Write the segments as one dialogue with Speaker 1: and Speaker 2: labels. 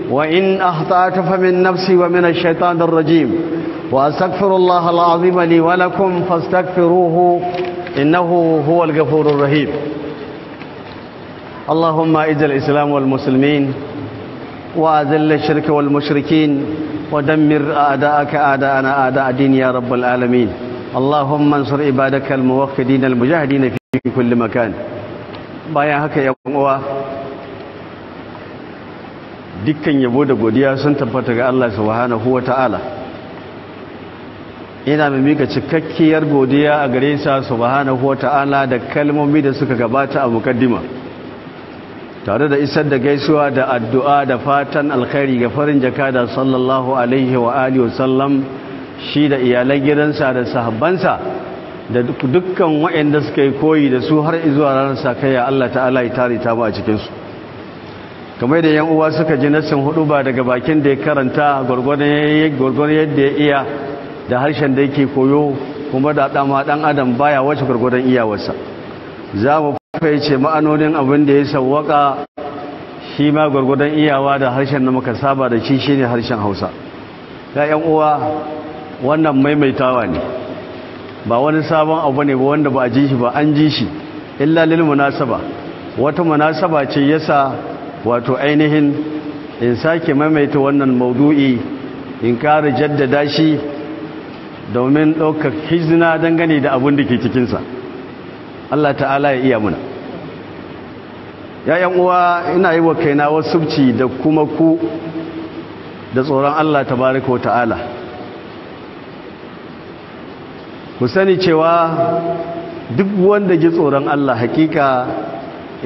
Speaker 1: وإن أخطأت فمن نفسي ومن الشيطان الرجيم، وأستغفر الله العظيم لي ولكم فاستغفروه إنه هو الغفور الرحيم. اللهم أعز الإسلام والمسلمين وأذل الشرك والمشركين ودمر أعداءك أعداءنا أعداء الدين يا رب العالمين. اللهم انصر عبادك الموحدين المجاهدين في كل مكان. bayan haka ya uwa, dukkan yabo da godiya sun tabbata ga Allah subhanahu wata'ala. Ina mai mika cikakkiyar godiya a gare sa subhanahu wata'ala da kalmomi da suka gabata a mukaddima, tare da isar da gaisuwa da addu'a da fatan alkhairi ga farin jakada sallallahu alaihi wa alihi wasallam, shi da iyalan gidansa da sahabbansa da dukkan waɗanda suka yi koyi da su har zuwa ranar sakayya. Allah ta'ala ya tare ta mu a cikinsu. Kamar da yan uwa suka ji nassin hudu ba daga bakin da ya karanta gwargwadon yadda ya iya da harshen da yake koyo, kuma da dama dan adam baya wace gwargwadon iyawarsa. Za mu fahimce ma'anonin abin da ya sawwaka shi ma gwargwadon iyawa da harshen da muka saba da shi shine harshen Hausa. Ya yan uwa, wannan maimaitawa ne, ba wani sabon abu ne ba wanda ba a ji shi ba, an ji shi illa lil munasaba. Wata munasaba ce yasa wato ainihin in sake maimaita wannan maudu'i, in ƙara jaddada shi domin ɗaukar hizna dangane da abin da ke cikinsa. Allah ta'ala ya iya muna. ‘Ya'yan uwa, ina yi wa kaina wasubci da kuma ku da tsoron Allah tabaraka wa ta'ala. Ku sani cewa duk wanda ji tsoron Allah hakika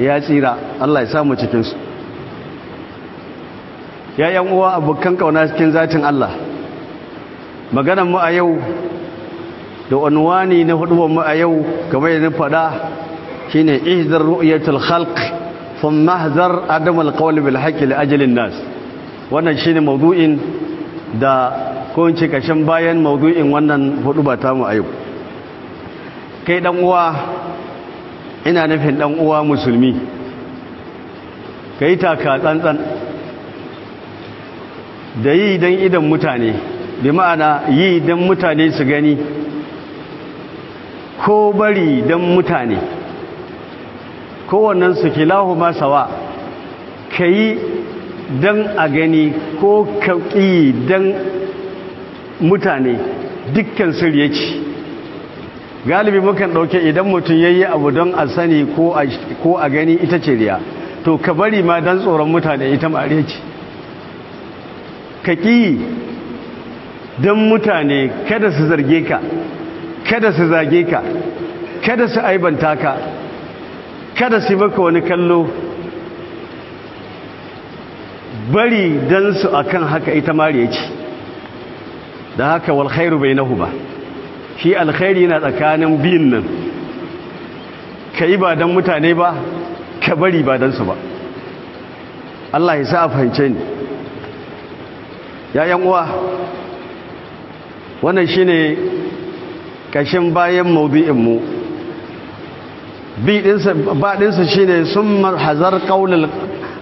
Speaker 1: ya tsira. Allah ya samu cikinsu. ‘Ya'yan uwa, abokan kauna cikin zatin Allah, maganan mu a yau da unwani na hudubar mu a yau kamar yadda faɗa shine ihdar ru'yatul khalq thumma ihdar adam alqawl bil haqqi li ajalin nas. Wannan shine maudu'in da ko in ce kashin bayan maudu'in wannan hudubar ta mu a yau. Kai dan uwa, ina nufin dan uwa musulmi, kai taka tsantsan da yi dan idan mutane, bi ma'ana yi dan mutane su gani ko bari dan mutane, kowannen su kilahu ma sawa. kai dan a gani ko ka ƙi dan mutane, dukkan su riya ce. Galibi mukan ɗauke idan mutum ya yi abu don a sani ko a gani ita ce riya, to ka bari ma don tsoron mutane ita ma riya ce. Ka ƙi don mutane kada su zarge ka, kada su zage ka, kada su aibanta ka, kada su maka wani kallo, bari don su akan haka ita ma riya ce. Da haka wal khairu bainahuma, shi alkhairi na tsakanin biyun nan. Ka yi ba don mutane ba, ka bari ba don su ba. Allah ya sa a fahimce ni. ‘Ya'yan uwa, wannan shi ne ƙashin bayan maudu'inmu. Ba ɗinsa shi ne sun hazar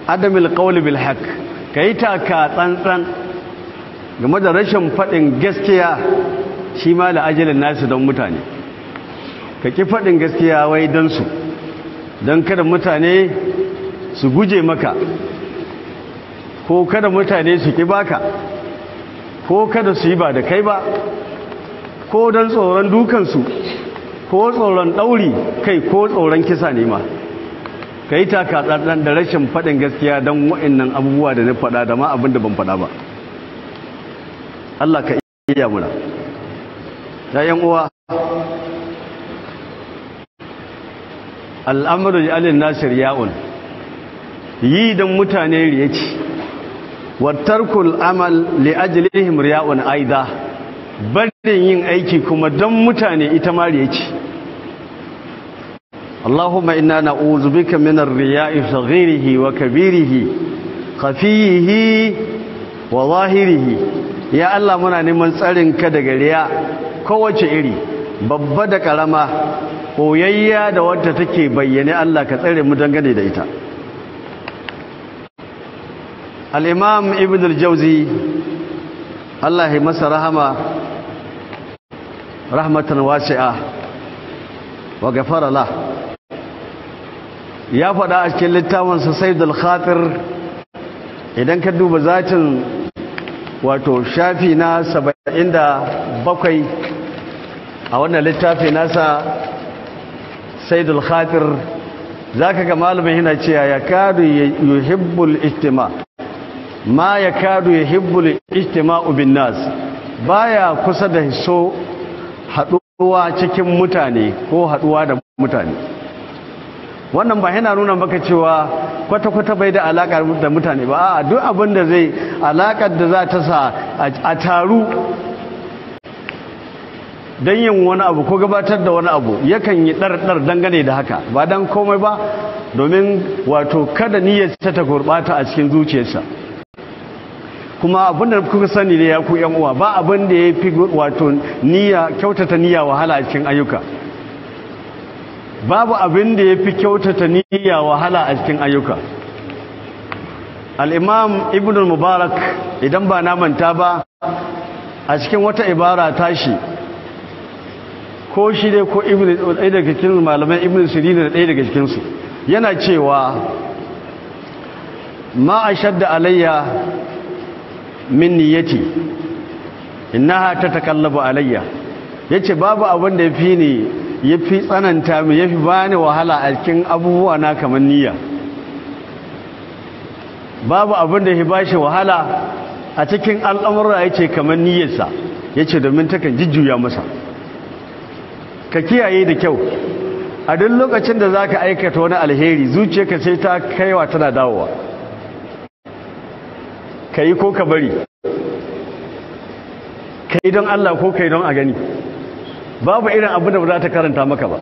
Speaker 1: adamil ƙaunar bilhaq, ka yi taka tsantsan game da rashin faɗin gaskiya shi ma da ajalin nasu don mutane. Ka ƙi faɗin gaskiya wai don su, don kada mutane su guje maka, ko kada mutane su ƙi baka, ko kada su yi ba da kai ba, ko don tsoron dukansu, ko tsoron ɗauri kai, ko tsoron kisa ne ma. Ka yi taka tsantsan da rashin faɗin gaskiya don wa'annan abubuwa da na faɗa da ma abin da ban faɗa ba. Allah ka iya muna. ‘Ya'yan uwa, al'amuru alin nasir ya'un, yi don mutane riya ce, wattarkul amal li'ajilihim riya'un aida, barin yin aiki kuma don mutane ita ma riya ce. Allahumma inna na'udhu bika minar riya'i saghirihi wa kabirihi, khafiyihi wa zahirihi. Ya Allah, muna neman tsarinka daga riya kowace iri, babba da karama, koyayya da wadda take bayyane. Allah ka tsare mu dangane da ita. al-imam ibn al-jawzi Allah ya masa rahama rahmatan wasi'a wa ghafara la ya faɗa a cikin littafinsa saidul khatir idan ka duba zatin wato shafi na 77 a wannan littafi nasa saidul khatir zaka ga malamin yana cewa ya kadu yuhibbul ijtima ma ya kadu yuhibbul ijtima'u bin nas baya kusa da so haduwa cikin mutane ko haduwa da mutane. Wannan ba yana nuna maka cewa kwata-kwata bai da alaka da mutane ba, a duk abin da zai alakar da za ta sa a taru don yin wani abu ko gabatar da wani abu yakan yi ɗarɗar dangane da haka, ba don komai ba domin wato kada niyyarsa ta gurɓata a cikin zuciyarsa. Kuma abin da kuka sani ne ya ku yan uwa, ba abin da ya fi wato kyautata niyya wahala a cikin ayyuka. Babu abin da ya fi kyautata niyya wahala a cikin ayyuka. Al-Imam Ibn al-Mubarak idan ba na manta ba a cikin wata ibara tashi, ko shi dai ko ɗaya daga cikin malaman Ibn Sirin da ɗaya daga cikinsu yana cewa ma ashadda alayya min niyyati innaha tatakallabu alayya, yace babu abin da yafi ni yafi tsananta mu yafi bani wahala a cikin abubuwa na kamar niyya. Babu abin da ya bashi wahala a cikin al'amura yace kamar niyyarsa, yace domin takan jujjuya masa. Ka kiyaye da kyau, a duk lokacin da zaka aikata wani alheri zuciyarka sai ta kaiwa tana dawowa, kai ko ka bari, kai don Allah ko kai don a gani, babu irin abu da ba za ta karanta maka ba.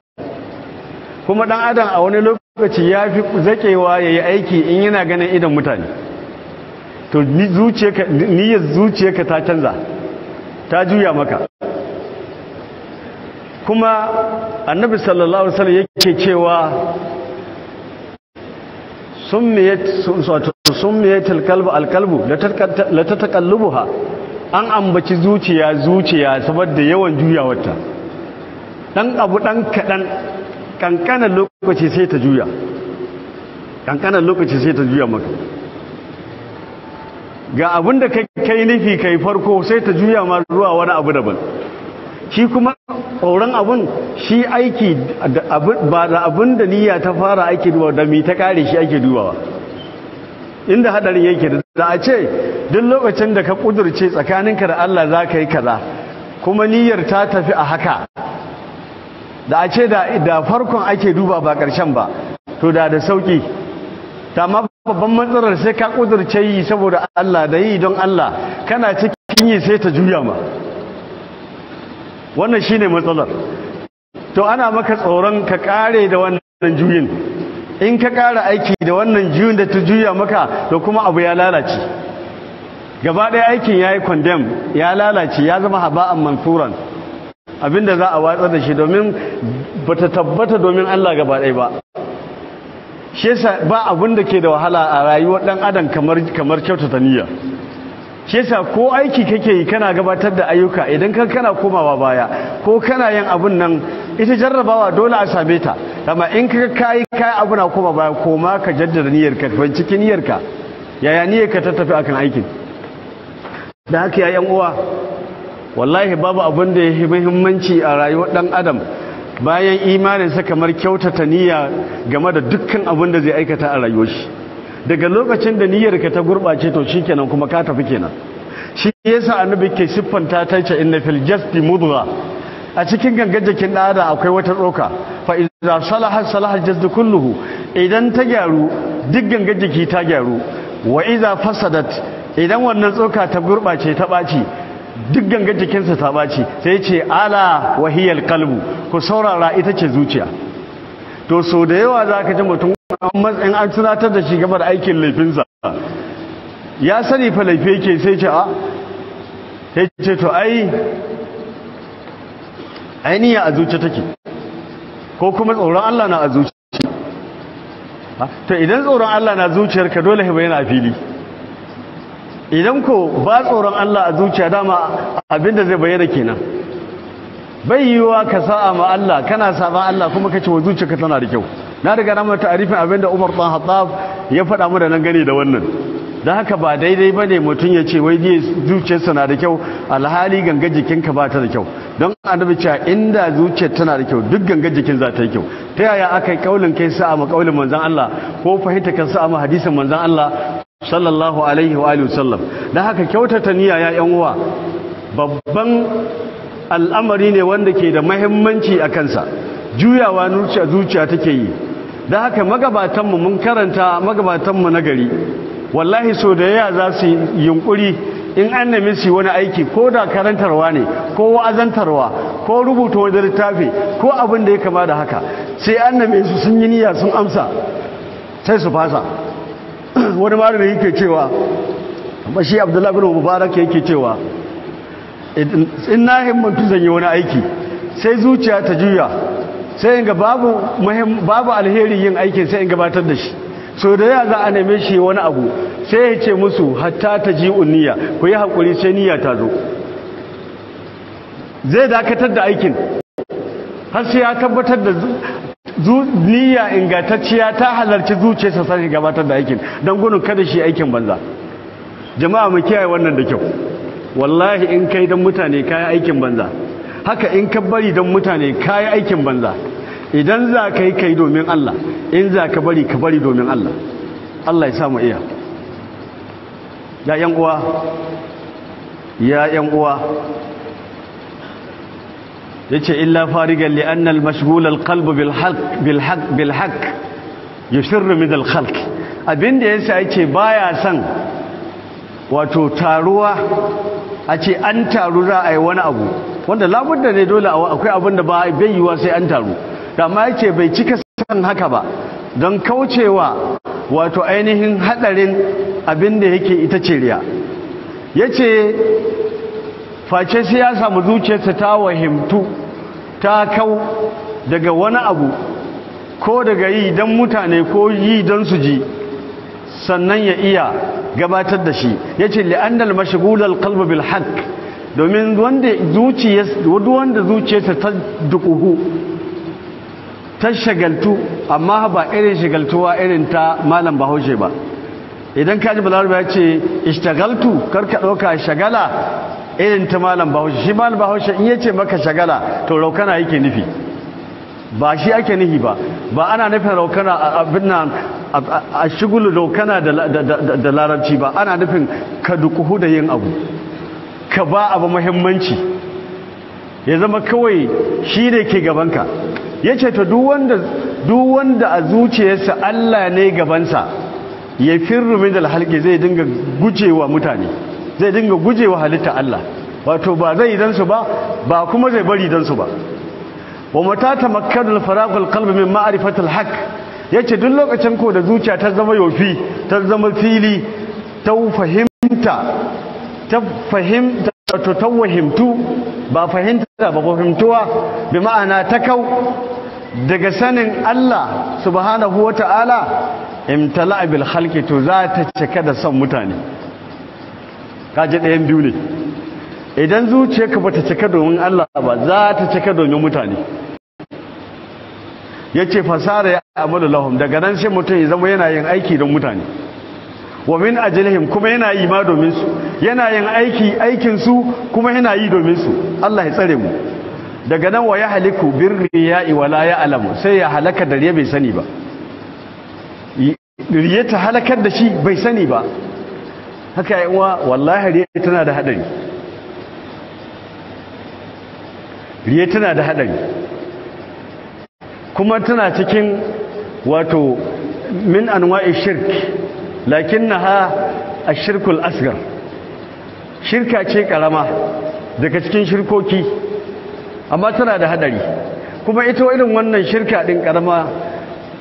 Speaker 1: Kuma dan adam a wani lokaci ya fi zakewa ya yi aiki in yana ganin idan mutane, to niyyar zuciyarka ta canza, ta juya maka. Kuma annabi sallallahu alaihi wasallam yake cewa summiyatul qalbu alqalbu la tataqallubuha, an ambaci zuciya saboda yawan juyawarta. Dan abu dan kadan kankanan lokaci sai ta juya, kankanan lokaci sai ta juya maka. Ga abin da kai nufi kai farko sai ta juya ma zuwa wani abu daban. Shi kuma tsoron abun shi aiki ba da abin da niyya ta fara aiki duwa da mi ta kare shi ake duwawa. Inda hadarin yake da a ce duk lokacin da ka kudurce tsakaninka da Allah za ka yi kaza kuma niyyar ta tafi a haka, da a ce da farkon ake duba ba ƙarshen ba, to da sauki. Ta ma babban matsalar sai ka kudurce yi saboda Allah da yi don Allah, kana cikin yi sai ta juya ma. Wannan shine matsalar. To ana maka tsoron ka kare da wannan juyin. In ka kara aiki da wannan juyin da ta juya maka, to kuma abu ya lalace. Gaba ɗaya aikin yayi condemn, ya lalace, ya zama haba'an mansuran. Abinda za a watsa da shi domin bata tabbata domin Allah gaba ɗaya ba. Shi yasa ba abin da ke da wahala a rayuwar dan adam kamar kyautata niyya. Shi yasa ko aiki kake yi kana gabatar da ayyuka, idan kana komawa baya ko kana yin abun nan, ita jarrabawa dole a same ta. Amma in kai abu na koma baya, koma ka jaddada niyyarka, bincike niyyarka, yaya niyyarka ta tafi akan aikin. Da haka ya yan uwa, wallahi babu abin da yake muhimmanci a rayuwar dan adam bayan imaninsa kamar kyautata niyya game da dukkan abin da zai aikata a rayuwar shi. Daga lokacin da niyyarka ta gurbace, to shikenan kuma ka tafi kenan. Shi yasa annabi ke siffanta ta ce inna fil jasdi mudgha, a cikin gangar jikin da akwai wata tsoka, fa idza salaha al-jasd kulluhu, idan ta gyaru duk gangar jiki ta gyaru, wa idza fasadat, idan wannan tsoka ta gurbace ta baci duk gangar jikinsa ta baci. Sai ce ala wahiyal qalbu, ku saurara, ita ce zuciya. To so da yawa zaka ji mutum in an tunatar da shi gaba da aikin laifinsa, ya sani fa laifi yake, sai ce to niyya a zuci take, ko kuma tsoron Allah na a zuci. To idan tsoron Allah na zuciyarka dole ya bayyana a fili. idan ko ba tsoron Allah a zuciya dama abinda zai bayyana kenan bai yiwuwa ka sa'a ma Allah kana saban Allah kuma kace wa zuciyarka tana da kyau na riga na mata ta'arifin abinda Umar bin Khattab ya faɗa mu da nan gane da wannan dan haka ba daidai bane mutun ya ce wai zuciyarsa na da kyau alhali ganga jikinka ba ta da kyau don annabi cewa inda zuciyar tana da kyau duk ganga jikin za ta yi kyau ta yaya akai kaulin kai sa'a ma kaulin manzon Allah ko fahimta kan sa'a ma hadisin manzon Allah sallallahu alaihi wa alihi wasallam dan haka kyautata niyya ya yan uwa babban al'amari ne wanda ke da muhimmanci a kansa juyawa zuciya take yi dan haka magabatanmu mun karanta magabatanmu na gari wallahi so da yaya za su yunkuri in an nemi su wani aiki ko da karantarwa ne ko wa'azantarwa ko rubuta wani littafi ko abin da ya kama da haka sai an nemi su sun yi niyya sun amsa sai su fasa wani malami yake cewa amma shi Abdullahi bin Mubarak yake cewa in na himmatu zan yi wani aiki sai zuciya ta juya sai in ga babu alheri yin aikin sai in gabatar da shi so da ya za a neme shi wani abu sai ya ce musu hatta ta ji unniya ku yi haƙuri sai niyya ta zo zai dakatar da aikin har sai ya tabbatar da niyya ingantacciya ta halarci zuciyarsa sai gabatar da aikin don gudun kada shi aikin banza jama'a mu kiyaye wannan da kyau wallahi in kai don mutane kayi aikin banza haka in ka bari don mutane kayi aikin banza idan za ka yi kai domin Allah in za ka bari domin Allah Allah ya samu iya ya yan uwa yace illa farigan li anna al mashghul al qalb bil haqq yusirru min al khalq abinda yasa yace baya san wato taruwa a ce an taru za a yi wani abu wanda labudda ne dole akwai abin da bai yiwa sai an taru amma yace bai cika san haka ba don kaucewa wato ainihin hadarin abin da yake ita ce riya yace face sai ya samu zuciyarsa ta wahimtu ta kau daga wani abu ko daga yi don mutane ko yi don su ji sannan ya iya gabatar da shi yace li'annal mashghulal qalb bil haqq domin wanda zuciyarsa ta dukuhu ta shagaltu amma ba irin shagaltuwa irin ta malam Bahaushe ba idan kaji balarabe ya ce ishtagaltu karka dauka shagala irin ta malam Bahaushe shi malam Bahaushe in yace maka shagala to raukana yake nufi ba shi ake nufi ba ana nufin raukana abin nan a shigulu raukana da larabci ba ana nufin ka dukuhu da yin abu ka ba abu muhimmanci ya zama kawai shi ne ke gabanka yace to duk wanda a zuciyarsa Allah ne gabansa ya firru min alhalqi zai dinga gujewa mutane zai dinga gujewa halitta Allah wato ba zai dan su ba kuma zai bari dan su ba wa mata tamakkanu al-faragh al-qalb min ma'rifati al-haqq yace duk lokacin ko da zuciya ta zama yofi ta zama fili ta fahimta to tawahimtu ba fahimta ba fahimtuwa bi ma'ana ta kau daga sanin Allah subhanahu wata'ala imtala'a bil khalqi to za ta cika da son mutane kaje ɗayan biyu ne idan zuciyarka bata cika domin Allah ba za ta cika domin mutane yace fasara ya amalu lahum daga nan sai mutum ya zama yana yin aiki don mutane wa min ajlihim kuma yana yi ma domin su yana yin aikin su kuma yana yi domin su Allah ya tsare mu daga nan wa ya haliku birriya'i wala ya'lamu sai ya halaka da riya bai sani ba riya ta halakar da shi bai sani ba haka ya uwa wallahi riya tana da hadari riya tana da hadari kuma tana cikin wato min anwa'i shirk lakinnaha ash-shirkul asghar shirka ce karama daga cikin shirkoki amma tana da hadari kuma ita irin wannan shirka din karama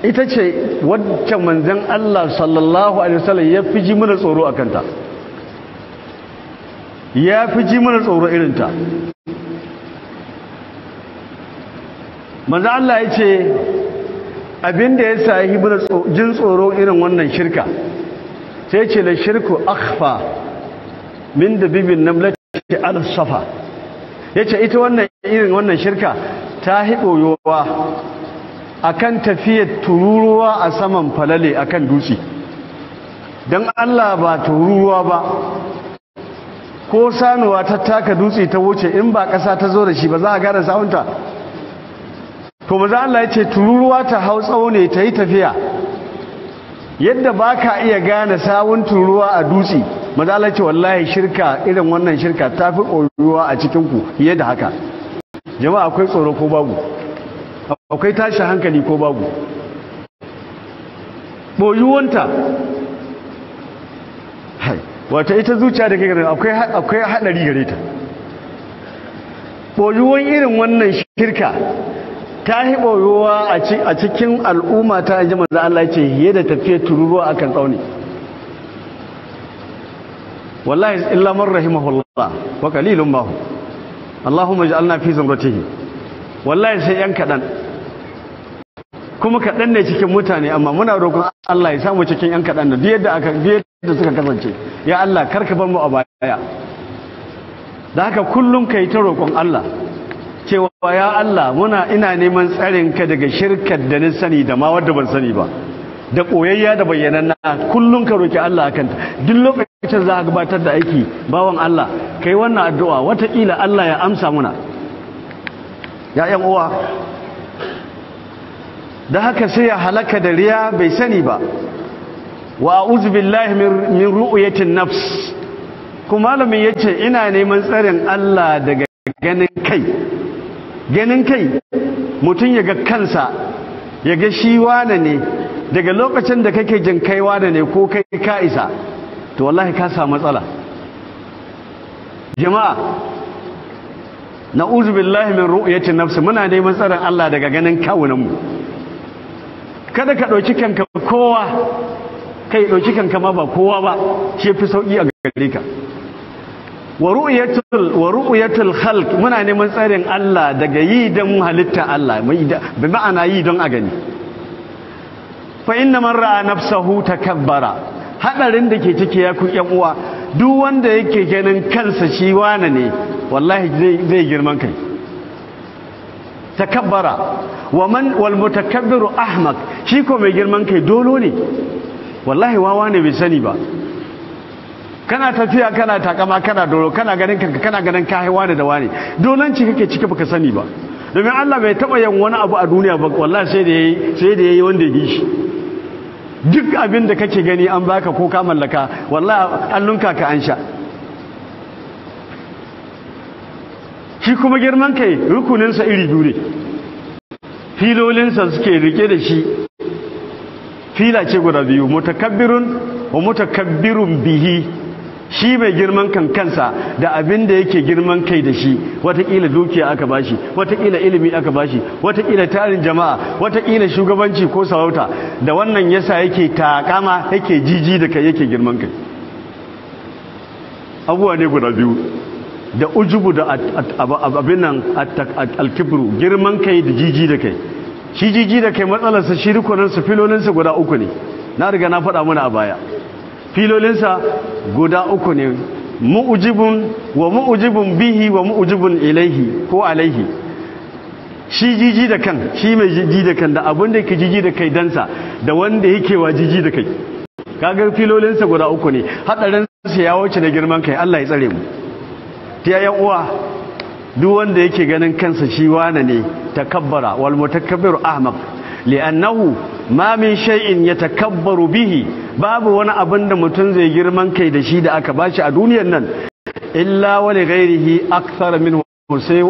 Speaker 1: ita ce wacce manzon Allah sallallahu alaihi wasallam ya fi ji mana tsoro akanta ya fi ji mana tsoro irinta manzon Allah ya ce abinda ya sa yi mana jin tsoro irin wannan shirka sai ce la shirku akhfa min dabibin namlati ala safa yace ita wannan shirka ta hiboyowa akan tafiyar tururuwa a saman falale akan dutse dan Allah ba tururuwa ba ko sanuwa ta taka dutse ta wuce in ba kasa ta zo da shi ba za a gane sawunta to maza Allah ya ce tururuwa ta hau tsaune ta yi tafiya yadda ba ka iya gane sawun tururuwa a dutse maza Allah ce wallahi shirka irin wannan shirka ta fi ƙoruwa a cikinku fiye da haka jama'a akwai tsoro ko babu akwai tashi hankali ko babu ɓoyuwanta wata ita zuciya da kai gane akwai haɗari gare ta ɓoyuwan irin wannan shirka ta yi ɓoyowa a cikin al'umma ta ji manzo Allah ce hiye da tafiye tururuwa akan tsauni wallahi illa man rahimahullah wa qalilun ma Allahumma ij'alna fi zumratihi wallahi sai yan kadan kuma kadan ne cikin mutane amma muna roƙon Allah ya samu cikin yan kadan da yadda suka kasance ya Allah karka bar mu a baya da haka kullun kai ta roƙon Allah cewa ya Allah ina neman tsarinka daga shirkar da ni sani da ma wadda ban sani ba da koyayya da bayyananna kullun ka roki Allah akan ta duk lokacin za ka gabatar da aiki bawan Allah kai wannan addu'a wataƙila Allah ya amsa muna ya ƴan uwa da haka sai ya halaka da riya bai sani ba wa a'udhu billahi min ru'yatin nafs kuma malamin yace ina neman tsarin Allah daga ganin kai mutum ya ga kansa ya ga shi wane ne daga lokacin da kake jin kai wane ne ko kai ka isa to wallahi ka samu matsala jama'a na'udhu billahi min ru'yati nafsi muna neman tsaron Allah daga ganin kawunan mu kada ka dauki kanka kowa kai dauki kanka ma ba kowa ba shi fi sauki a gare ka wa ru'yatul khalq muna neman tsarin Allah daga yi don halitta Allah bi ma'ana yi don a gani fa inna man ra'a nafsahu takabbara hadarin da ke cike ya ku yan uwa duk wanda yake ganin kansa shi wane ne wallahi zai girman kai takabbara wal mutakabbiru ahmaq shi ko mai girman kai dolo ne wallahi wawa ne bai sani ba kana tafiya kana takama kana doro kana ganin kanka kana ganin ka haiwa da wani dolanci kake cike baka sani ba domin Allah bai taba yin wani abu a duniya ba wallahi sai da yayi wanda ya shi duk abin da kake gani an baka ko ka mallaka wallahi allunka ka an sha shi kuma girman kai rukunin sa iri biyu ne filolin sa suke rike da shi fila ce guda biyu mutakabbirun wa mutakabbirun bihi shi mai girman kansa da abin da yake girman kai da shi watakila dukiya aka bashi watakila ilimi aka bashi watakila tarin jama'a watakila shugabanci ko sarauta da wannan yasa yake takama yake jiji da kai yake girman kai abuwa ne guda biyu da ujubu da abin nan alkibru girman kai da jiji da kai shi jiji da kai matsalarsa shi rukuninsa filolinsa guda uku ne na riga na faɗa mana a baya filolinsa guda uku ne mu'ujibun bihi wa mu'ujibun ilaihi ko alaihi shi jiji da kan shi mai jiji da kan da abin da yake jiji da kai dansa da wanda yake wa jiji da kai kaga filolinsa guda uku ne hadarin sa ya wuce da girman kai Allah ya tsare mu tiyayen uwa duk wanda yake ganin kansa shi wane ne takabbara wal mutakabbiru ahmaq li'annahu ma min shay'in yatakabbaru bihi babu wani abin da mutum zai girman kai da shi da aka bashi a duniyar nan illa wali ghairihi akthar minhu sai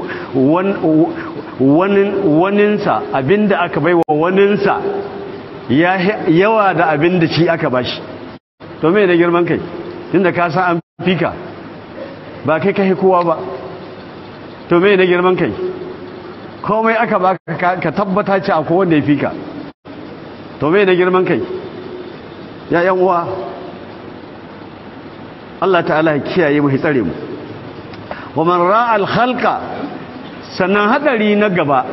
Speaker 1: waninsa abinda aka baiwa waninsa yawa da abinda shi aka bashi to me da girman kai tunda ka san an fika ba kai kai kowa ba to me da girman kai komai aka baka ka tabbata ce akwai wanda ya fika to me da girman kai ya yan uwa Allah ta'ala ya kiyaye mu tsare mu wa man ra'a al-khalqa sannan hadari na gaba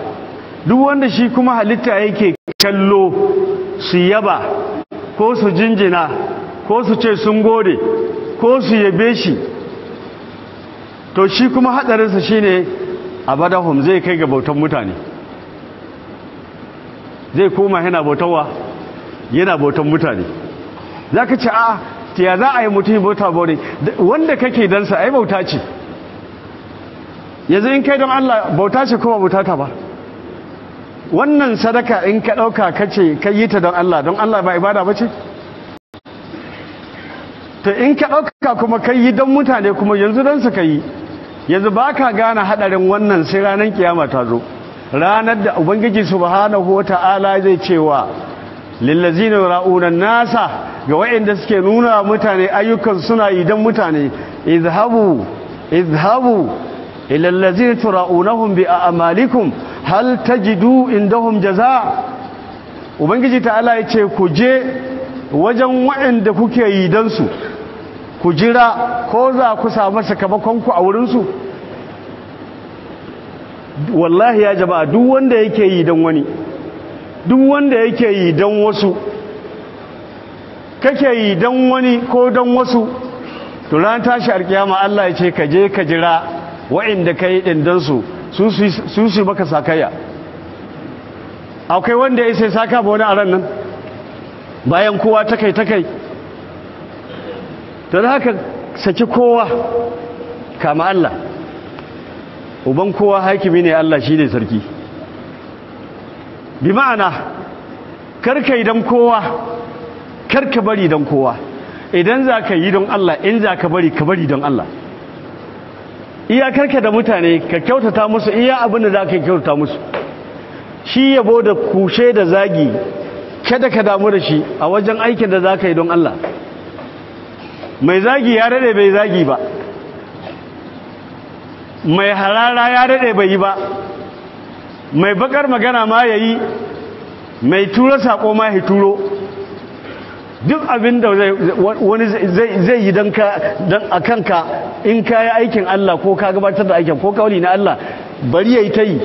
Speaker 1: duk wanda shi kuma halitta yake kallo su yaba ko su jinjina ko su ce sun gode ko su yabe shi to shi kuma hadarinsa shine abadahum zai kai ga bautan mutane, zai koma yana bautan mutane. Za ka ce a ya za a yi mutum bauta bane wanda kake dansa ai bauta ce. Yanzu in kai don Allah bauta ce kuma bauta ta ba. Wannan sadaka in ka ɗauka kace ka yi ta don Allah ba ibada ba ce? To in ka ɗauka kuma ka yi don mutane kuma yanzu don su ka yi, yanzu ba ka gane haɗarin wannan sai ranar kiyama ta zo, ranar da Ubangiji subhanahu wa ta'ala zai cewa lillazina ra'unan nasa ga wa'inda suke nuna mutane ayyukan suna yi don mutane, izhabu ila allazina tura'unahum bi a'malikum hal tajidu indahum jaza. Ubangiji ta'ala ya ce ku je wajen wa'inda kuke yi don su, ku jira ko za ku samu sakamakonku a wurinsu. Wallahi ya jama'a, duk wanda yake yi don wani, duk wanda yake yi don wasu, kake yi don wani ko don wasu, to ran tashi alkiyama Allah ya ce ka je ka jira wa'inda ka yi ɗin don su su maka sakaya. Akwai wanda ya sai saka ba wani a ran nan bayan kowa takai don haka saki kowa kama Allah. Uban kowa hakimi ne Allah shi ne sarki. Bi ma'ana karka yi don kowa, karka bari don kowa. Idan za ka yi don Allah, in za ka bari don Allah. Iya karka da mutane ka kyautata musu iya abin da za ka kyautata musu. Shi yabo da kushe da zagi kada ka damu da shi a wajen aikin da za ka yi don Allah. Mai zagi ya daɗe bai zagi ba, mai harara ya daɗe bai yi ba, mai bakar magana ma ya yi, mai tura saƙo ma ya turo. Duk abin da wani zai yi don a kanka in ka yi aikin Allah ko ka gabatar da aikin ko kauli na Allah bari ya yi ta yi.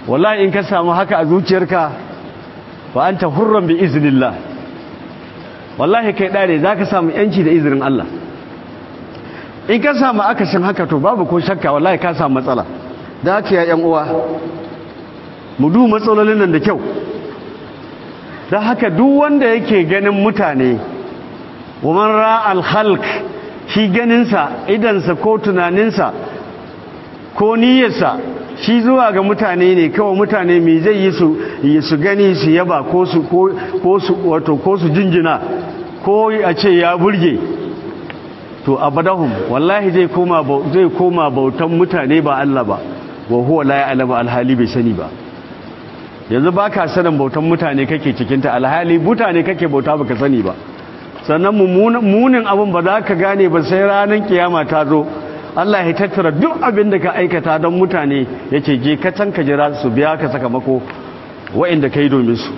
Speaker 1: Wallahi in ka samu haka a zuciyarka ba an ta hurran bi iznillah, wallahi kai ɗare za ka samu yanci da izinin Allah. In ka samu akasin haka to babu ko shakka wallahi ka samu matsala. Da haka ya ‘yan uwa mu du matsalolin nan da kyau. Da haka duk wanda yake ganin mutane wa man ra'al khalq, shi ganinsa idansa ko tunaninsa ko niyyarsa shi zuwa ga mutane ne kawai. Mutane me zai yi su gani su yaba ko su jinjina ko a ce ya burge, to abadahum wallahi zai koma bautan mutane ba Allah ba. Wa huwa la ya'lamu alhali bai sani ba. Yanzu baka sanin bautan mutane kake cikinta, alhali mutane kake bauta baka sani ba. Sannan munin abin ba za ka gane ba sai ranar kiyama ta zo. Allah ya tattara duk abin da ka aikata don mutane ya ce je ka can ka jira su biya ka sakamako wa'inda ka yi domin su.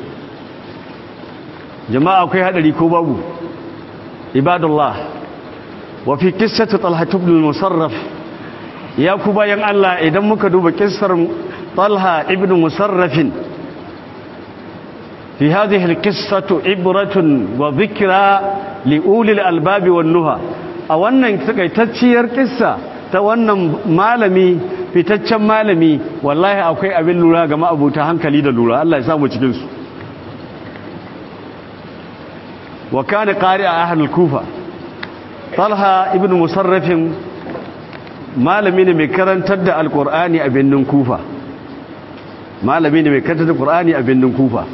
Speaker 1: Jama'a akwai haɗari ko babu? Ibadullah, wa fi kissatu Talha ibn Musarraf, ya ku bayan Allah, idan muka duba kissar Talha ibn Musarrafin, fi hadhihi al-qissatu ibratun wa dhikra li ulil albabi wan nuha. A wannan takaitacciyar kissa ta wannan malami, fitaccen malami, wallahi akwai abin lura ga ma'abuta hankali da lura. Allah ya samu cikin su. Wa kana qari'a ahlul Kufa. Talha ibn Musarrafin malami ne mai karantar da Alqur'ani a birnin Kufa. Malami ne mai karantar da Qur'ani a birnin Kufa.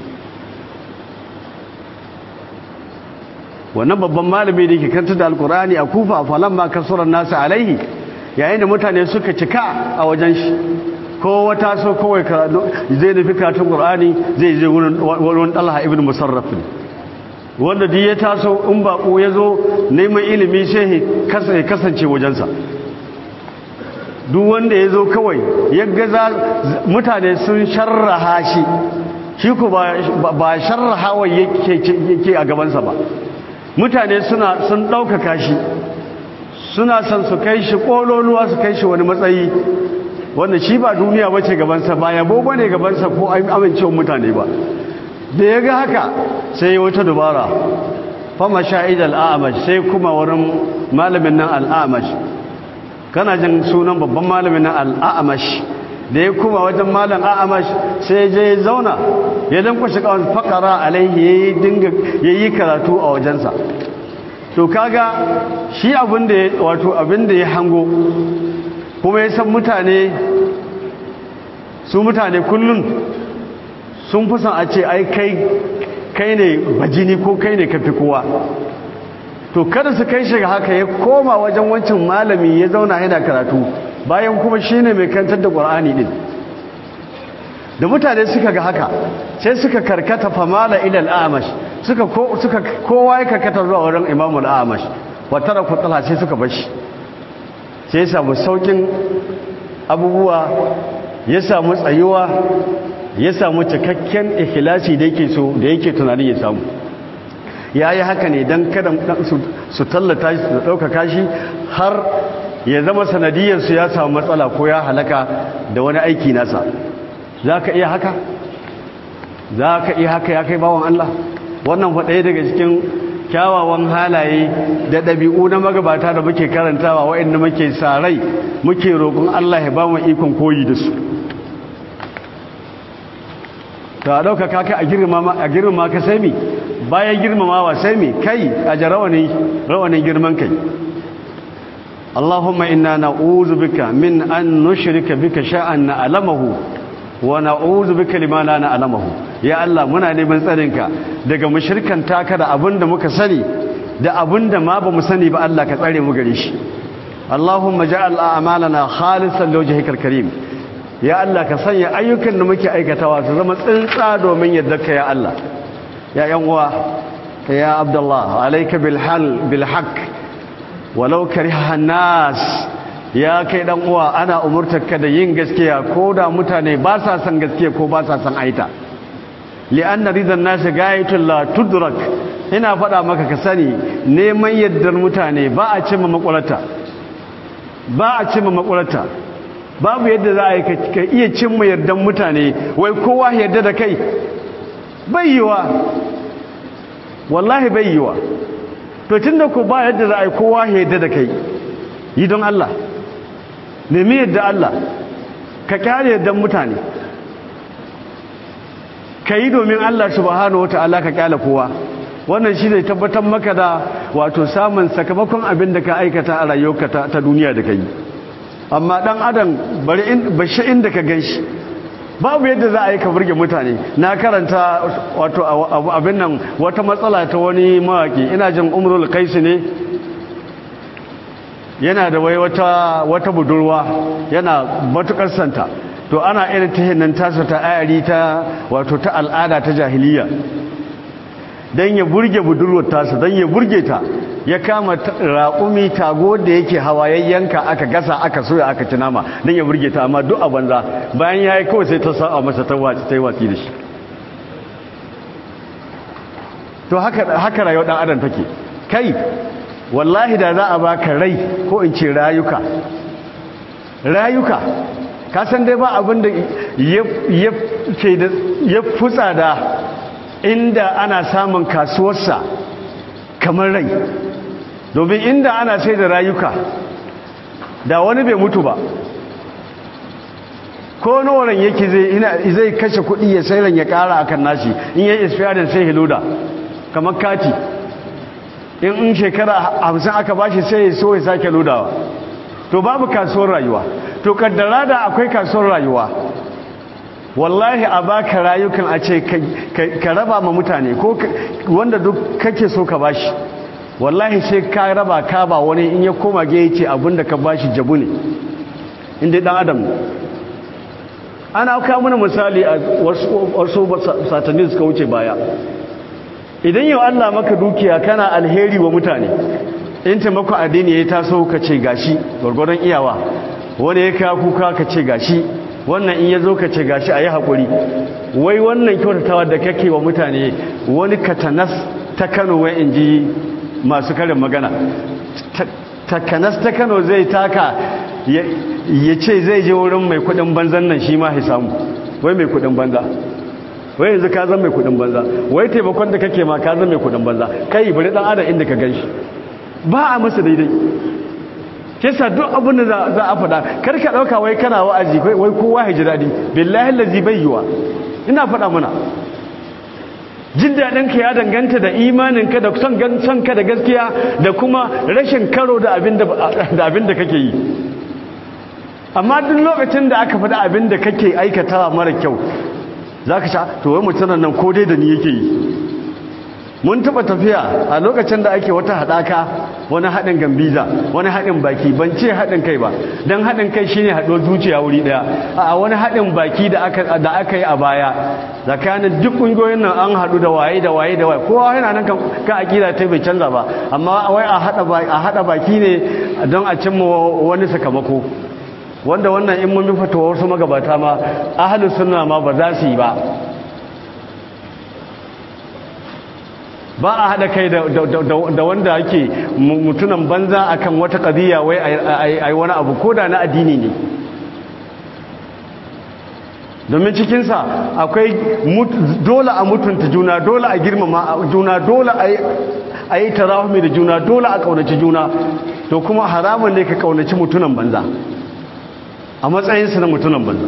Speaker 1: Wannan babban malami da yake kanta da alkur'ani a Kufa, falamma kasuran nasu alaihi, yayin da mutane suka cika a wajen shi, ko wata so kawai zai nufi karatun qur'ani zai je wurin Talha ibn Musarraf, wanda duk ya taso in bako ya zo neman ilimi sai ya kasance wajensa. Duk wanda ya zo kawai ya gaza mutane sun sharraha shi ko ba sharrahawa yake a gabansa ba. Mutane sun ɗaukaka shi, suna son su kai shi ƙololuwa, su kai shi wani matsayi wanda shi ba duniya ba ce gabansa, ba yabo ba ne gabansa ko amincewa mutane ba. Da ya ga haka sai ya wata dubara, fama sha'id al'amash sai kuma wurin malamin nan al'amash kana jin sunan babban malamin nan al'amash da ya kuma wajen malam a'amash sai je ya zauna ya lankwashe kawai fakara alaihi yayi karatu a wajensa to kaga shi abinda ya hango kuma ya san mutane kullum sun fi son a ce ai kai ne bajini ko kai ne kafi kowa to kada su kai shiga haka ya koma wajen wancan malami ya zauna yana karatu bayan kuma shi ne mai kantar da ƙwar'ani ɗin da mutane suka ga haka sai suka karkata famala ilal amash kowa ya karkata zuwa wurin imamul amash wata da kutsala sai suka bashi sai ya samu saukin abubuwa ya samu tsayuwa ya samu cikakken ikhlasi da yake tunanin ya samu ya yi haka ne don kada su tallata shi su ɗaukaka shi har ya zama sanadiyarsu ya samu matsala ko ya halaka da wani aiki nasa za ka iya haka? za ka iya haka ya kai bawan Allah wannan faɗaya daga cikin kyawawan halaye da ɗabi'u na magabata da muke karantawa waɗanda muke sarai muke roƙon Allah ya ba mu ikon koyi da su ta ɗaukaka ka a girma ka sai mi bayan girmamawa sai mi kai a ji rawanin girman kai Allahumma inna na'udhu bika min an nushrika bika sha'an na'lamahu wa na'udhu bika lima la na'lamahu ya Allah muna neman tsarinka daga mushrikan taka da abinda muka sani da abinda ma bamu sani ba Allah ka tsare mu gare shi Allahumma ja'al a'malana khalisan liwajhikal karim ya Allah ka sanya ayyukan da muke aikatawa su zama tsintsa domin yaddarka ya Allah ya yan uwa ya Abdullah alayka bil haqq walau kariha nas ya kai dan uwa ana umurtarka da yin gaskiya ko da mutane ba sa san gaskiya ko ba sa san aita li'anna ridan nas gayatul la tudrak ina faɗa maka ka sani neman yaddar mutane ba a cimma makulata babu yadda za a yi ka iya cimma yardan mutane wai kowa yarda da kai bayyiwa wallahi bayyiwa to tunda ko ba yadda za a yi kowa yarda da kai yi don Allah nemi yadda Allah ka kyale yardan mutane ka yi domin Allah subhanahu wata'ala ka kyale kowa wannan shi zai tabbatar maka da wato samun sakamakon abin da ka aikata a rayuwarka ta duniya da ka yi amma dan adam bashi inda ka ganshi babu yadda za a yi ka burge mutane na karanta wato abin nan wata matsala ta wani mawaki ina jin umrul qais ne yana da wai wata budurwa yana matukar santa to ana irin ta hinnan tasa ta ayari ta wato ta al'ada ta jahiliya dan ya burge budurwar tasa dan ya burge ta ya kama raƙumi tago da yake hawayayyanka aka gasa aka soya aka ci nama don ya burge ta amma duk a banza bayan ya yi kawai sai ta sa'a masa ta yi watsi da shi to haka rayuwar ɗan adam take kai wallahi da za a baka rai ko in ce rayuka ka san dai ba abin da ya futsa da inda ana samun kasuwarsa kamar rai domin inda ana sai da rayuka da wani bai mutu ba ko noran yake zai kashe kuɗi ya sai ran ya ƙara akan nashi in yayi expired sai hiloda kamar kati in shekara 50 aka bashi sai ya so ya sake lodawa to babu kasuwar rayuwa to kaddara da akwai kasuwar rayuwa wallahi a baka rayukan a ce ka raba ma mutane ko wanda duk kake so ka bashi wallahi sai ka raba ka ba wani in ya koma ga yace abinda ka bashi jabu ne inda dan adam ana kawo mana misali a wasu satanni suka wuce baya idan yau Allah maka dukiya kana alheri wa mutane in taimako addini ya taso ka ce gashi gwargwadon iyawa wani ya kawo kuka ka ce gashi wannan in ya zo ka ce gashi a yi haƙuri wai wannan kyautatawa da kake wa mutane wani katanas ta Kano wai in ji masu karin magana takanas ta Kano zai taka ya ce zai je wurin mai kudin banzan nan shi ma ya samu wai mai kudin banza wai yanzu ka zama mai kudin banza, wai taimakon da kake ma ka zama mai kudin banza, kai bari dan adam inda ka ganshi ba a masa daidai. kisa duk abin da za a faɗa kar ka ɗauka wai kana wa'azi wai kowa ya ji daɗi, billahi lazi bai yiwa. ina faɗa mana jin daɗinka ya danganta da imaninka da son ka da gaskiya da kuma rashin karo da abin da kake yi. amma duk lokacin da aka faɗa abin da kake aikatawa mara kyau za ka sha to wai mutunan nan ko dai da ni yake yi. mun taɓa tafiya a lokacin da ake wata haɗaka, wani haɗin gambiza, wani haɗin baki, ban ce haɗin kai ba don haɗin kai shine haɗuwar zuciya wuri ɗaya, a wani haɗin baki da aka yi a baya tsakanin duk ƙungiyoyin nan an haɗu da waye kowa yana nan kan aƙida ta bai canza ba, amma wai a haɗa baki ne don a cimma wani sakamako wanda wannan in mun bi fatawar su magabata ma ahlus sunna ma ba za su yi ba. ba a haɗa kai da wanda ake mutunan banza akan wata ƙadiyya wai ai wani abu ko da na addini ne, domin cikinsa akwai dole a mutunta juna, dole a girmama juna, dole a yi tarahumi da juna, dole a ƙaunaci juna. to kuma haramun ne ka ƙaunaci mutunan banza a matsayinsa na mutunan banza.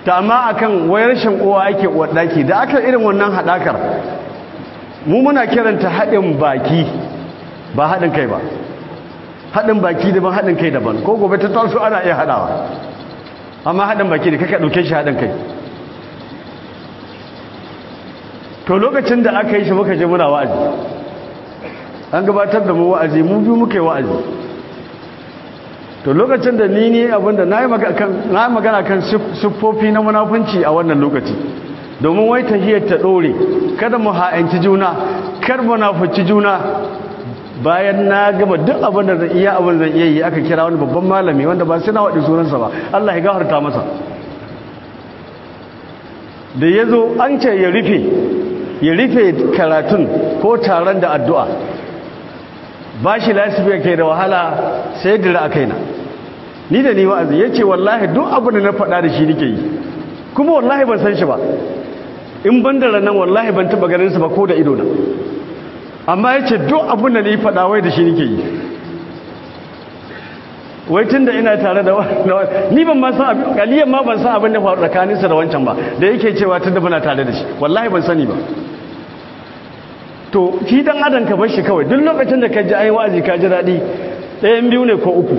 Speaker 1: ta amma akan wai rashin uwa ake uwarɗaki da aka irin wannan haɗakar mu muna kiranta haɗin baki ba haɗin kai ba. haɗin baki daban, haɗin kai daban. ko gobe ta taso ana iya haɗawa, amma haɗin baki ne kaka ɗauke shi haɗin kai. to lokacin da aka yi shi muka je muna wa'azi, an gabatar da mu wa'azi, mu biyu muka yi wa'azi. to lokacin da ni abinda na yi magana kan siffofi na munafunci a wannan lokaci, domin wai tahiyar ta ɗore, kada mu ha'anci juna, kar munafuci juna. bayan na gama duk abin da zan iya yi, aka kira wani babban malami wanda ba sai na waɗi sunansa ba, Allah ya gafarta masa. da ya zo an ce ya rufe karatun ko taron da addu'a, ba shi lasifiya ke da wahala sai dira a kaina, ni da ni wa'azi. ya ce wallahi duk abin da na faɗa da shi nike yi, kuma wallahi ban san shi ba, in ban da ranar wallahi ban taɓa ganinsa ba ko da idona, amma ya ce duk abin da ni faɗa wai da shi nike yi. wai tun da ina tare da ni ban ma san abin kaliyan ma ban san abin da faru tsakaninsa da wancan ba, da yake cewa tun da muna tare da shi, wallahi ban sani ba. to shi dan adam ka bar shi kawai, duk lokacin da ka ji ayi wa'azi ka ji daɗi, ɗayan biyu ne ko uku.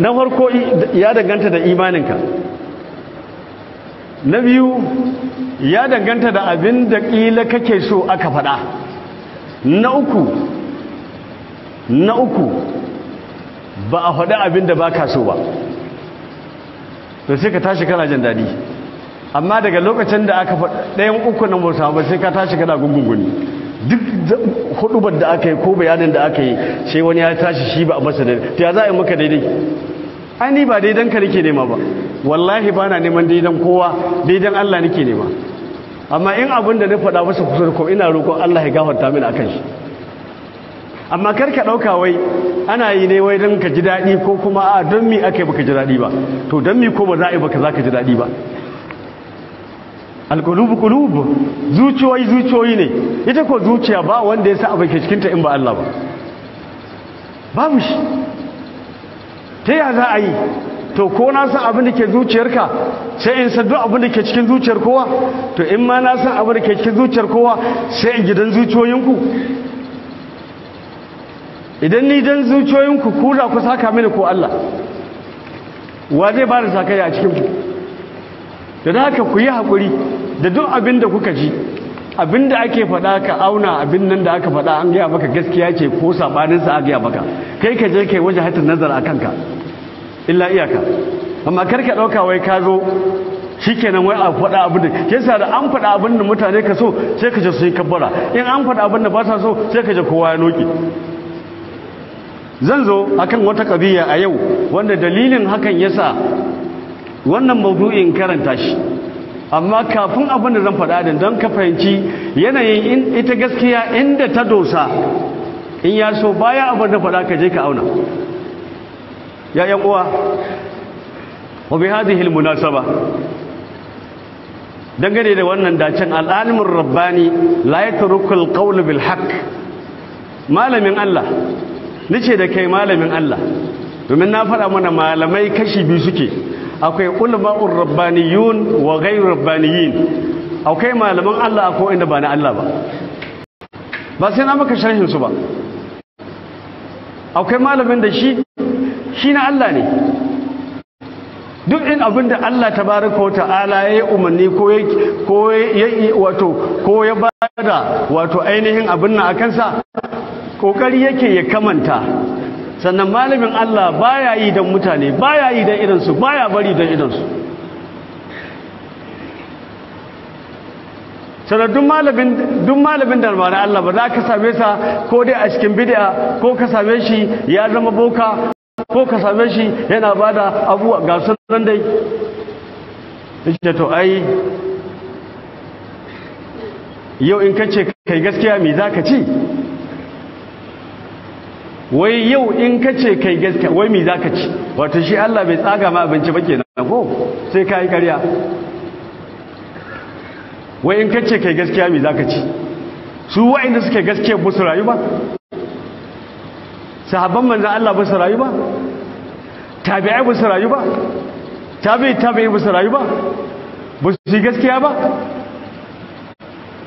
Speaker 1: na farko ya danganta da imaninka, na biyu ya danganta da abin da ƙila kake so aka faɗa, na uku ba a faɗi abin da ba ka so ba, to sai ka tashi kana jin daɗi. amma daga lokacin da aka faɗi ɗayan uku na musa ba sai ka tashi kana gungunguni, duk hudubar da aka yi ko bayanin da aka yi sai wani ya tashi shi ba a masa daidai. ta ya za a yi maka daidai? ni ba daidan ka nake nema ba, wallahi ba na neman daidan kowa, daidan Allah nake nema. amma in abin da na faɗa masa kusa da ko ina roƙon Allah ya gafarta mini akan shi. amma kar ka ɗauka wai ana yi ne wai don ka ji daɗi, ko kuma a don mi aka yi baka ji daɗi ba, to don mi ko ba za a yi baka za ka ji daɗi ba. alƙulubu zuciyoyi ne, ita ko zuciya ba wanda ya sa abin ke cikinta in ba Allah ba, babu shi. ta ya za a yi? to ko na san abin da ke zuciyarka sai in san duk abin da ke cikin zuciyar kowa? to in ma na san abin da ke cikin zuciyar kowa sai in gidan zuciyoyinku? idan ni dan zuciyoyinku ku za ku saka mini ko Allah? wa zai ba da sakaya a cikinku? da haka ku yi haƙuri da duk abin da kuka ji, abin da ake faɗa ka auna abin nan da aka faɗa an gaya maka gaskiya ce ko saɓaninsa a gaya maka, kai ka je kai waje hatin nazar a kanka illa iyaka. amma karka ɗauka wai ka zo shi kenan wai a faɗa abin da ke sa da an faɗa abin da mutane ka so sai ka je su yi kabbara, in an faɗa abin da ba sa so sai ka je kowa ya noki. zan zo akan wata ƙabiya a yau wanda dalilin hakan yasa wannan mawdu'in karanta shi, amma kafin abin da zan faɗa din don ka fahimci yanayin ita gaskiya inda ta dosa, in ya so baya abin da faɗa ka je ka auna. ya yan uwa, wa bi hadhihi almunasaba dangane da wannan dacen al'alimin rabbani la yatrukul qawl bil haqq. Malamin Allah nace da kai malamin Allah, domin na faɗa mana malamai kashi biyu suke, akwai ulama'ur rabbaniyun wa ghayr rabbaniyin. Akwai malaman Allah akwai inda ba na Allah ba sai na maka sharhin su ba. Akwai malamin da shi na Allah ne, duk in abin da Allah tabaraka wata'ala ya yi umarni ko ya bada wato ainihin abin nan akan sa kokari yake ya kamanta. Sannan malamin Allah baya yi don mutane, baya yi don irinsu, baya bari don irinsu. Sannan duk malamin da ba na Allah ba za ka same sa ko dai a cikin bid'a, ko ka same shi ya zama boka, ko ka same shi yana bada abuwa ga sunan dai. Yake to ai yau in kace kai gaskiya me zaka ci? Wai yau in kace kai gaskiya wai me zaka ci? Wato shi Allah bai tsaga ma abinci ba kenan ko sai kai ƙarya. Wai in kace kai gaskiya me zaka ci? Su wa'inda suke gaskiya ba su rayu ba? Sahabban manzon Allah ba su rayu ba? Tabi'ai ba su rayu ba? Tabi'i ba su rayu ba? Ba su gaskiya ba?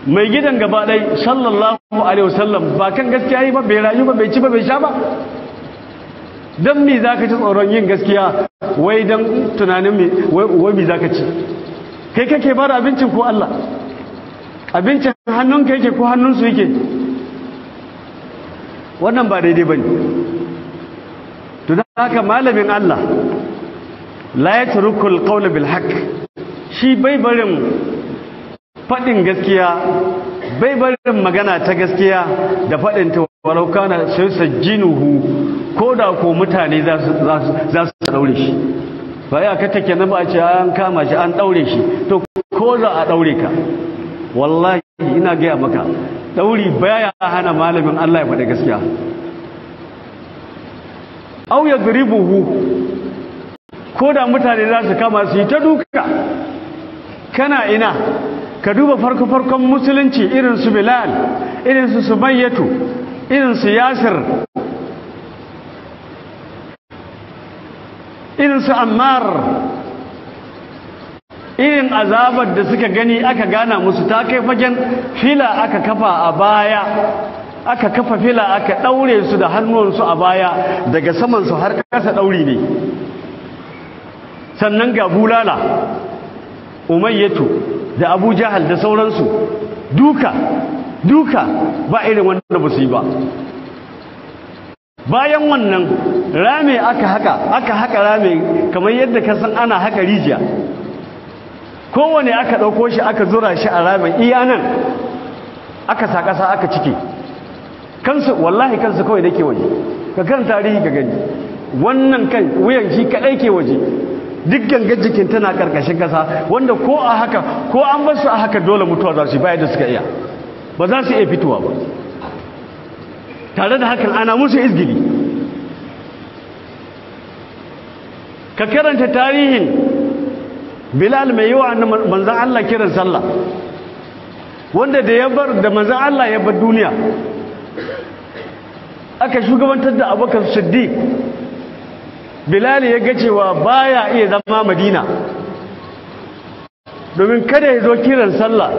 Speaker 1: Mai gidan gaba ɗai sallallahu alaihi wasallam ba kan gaskiya yi ba, bai rayu ba, bai ci ba, bai sha ba. Dan me zaka ci tsoron yin gaskiya wai dan tunanin me wai me zaka ci? Kai kake bar abincin ko Allah? Abincin hannunka yake ko hannunsu yake? Wannan ba daidai bane. To dan haka malamin Allah la yatrukul qawla bil haqq, shi bai barin faɗin gaskiya, bai barin magana ta gaskiya da faɗin ta walau kana sai sajjinuhu, ko da ko mutane za su daure shi. Ba ya ka take na ba a ce an kama shi an daure shi, to ko za a daure ka, wallahi ina gaya maka dauri baya hana malamin Allah ya faɗi gaskiya. Au ya guribuhu, ko da mutane za su kama su yi ta duka, kana ina ka duba farko-farkon musulunci irin su Bilal, irin su Sumayyatu, irin su Yasir, irin su Ammar, irin azabar da suka gani aka gana musu ta kai fagen fila aka kafa a baya, aka kafa fila aka daure su da hannuwansu a baya daga samansu har kasa dauri ne. Sannan ga bulala, Umayyatu da Abu Jahal da sauransu, duka ba irin wanda ba su yi ba. Bayan wannan rame aka haka rame kamar yadda ka san ana haka rijiya, kowane aka ɗauko shi aka zura shi a ramen iya nan aka sa ƙasa aka cike kansu, wallahi kansu kawai da ke waje. Ka kan tarihi ka gani wannan kan wuyan shi kaɗai ke waje, duk gangar jikin tana ƙarƙashin ƙasa, wanda ko a haka ko an basu a haka dole mutuwa za su yi bayan da suka iya, ba za su iya fitowa ba. Tare da hakan ana musu izgili. Ka karanta tarihin Bilal mai yawa manzan Allah kiran sallah, wanda da manzan Allah ya bar duniya aka shugabantar da Abubakar Siddiq. Bilal ya ga cewa baya iya zama Madina, domin kada ya zo kiran sallah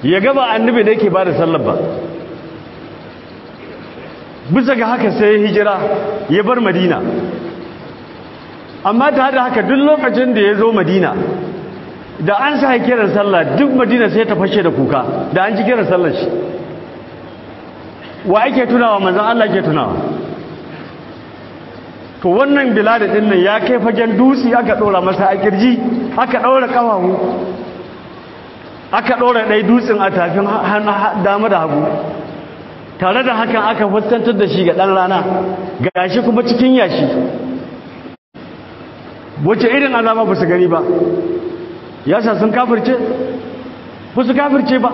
Speaker 1: ya gaba annabi da yake bada sallar ba. Bisa ga haka sai ya hijira ya bar Madina. Amma ta da haka duk lokacin da ya zo Madina, da an sa kiran sallah duk Madina sai ta fashe da kuka da an ji kiran sallar shi. Wa ake tunawa? Manzon Allah ke tunawa. To wannan Bilal din nan ya kai fagen dutse aka dora masa a kirji, aka daura kafafu, aka dora dai dutsen a tafin dama da hagu. Tare da hakan aka fuskantar da shi ga dan rana, gashi kuma cikin yashi. Wace irin azaba ba su gani ba? Yasa sun kafirce? Ba su kafirce ba.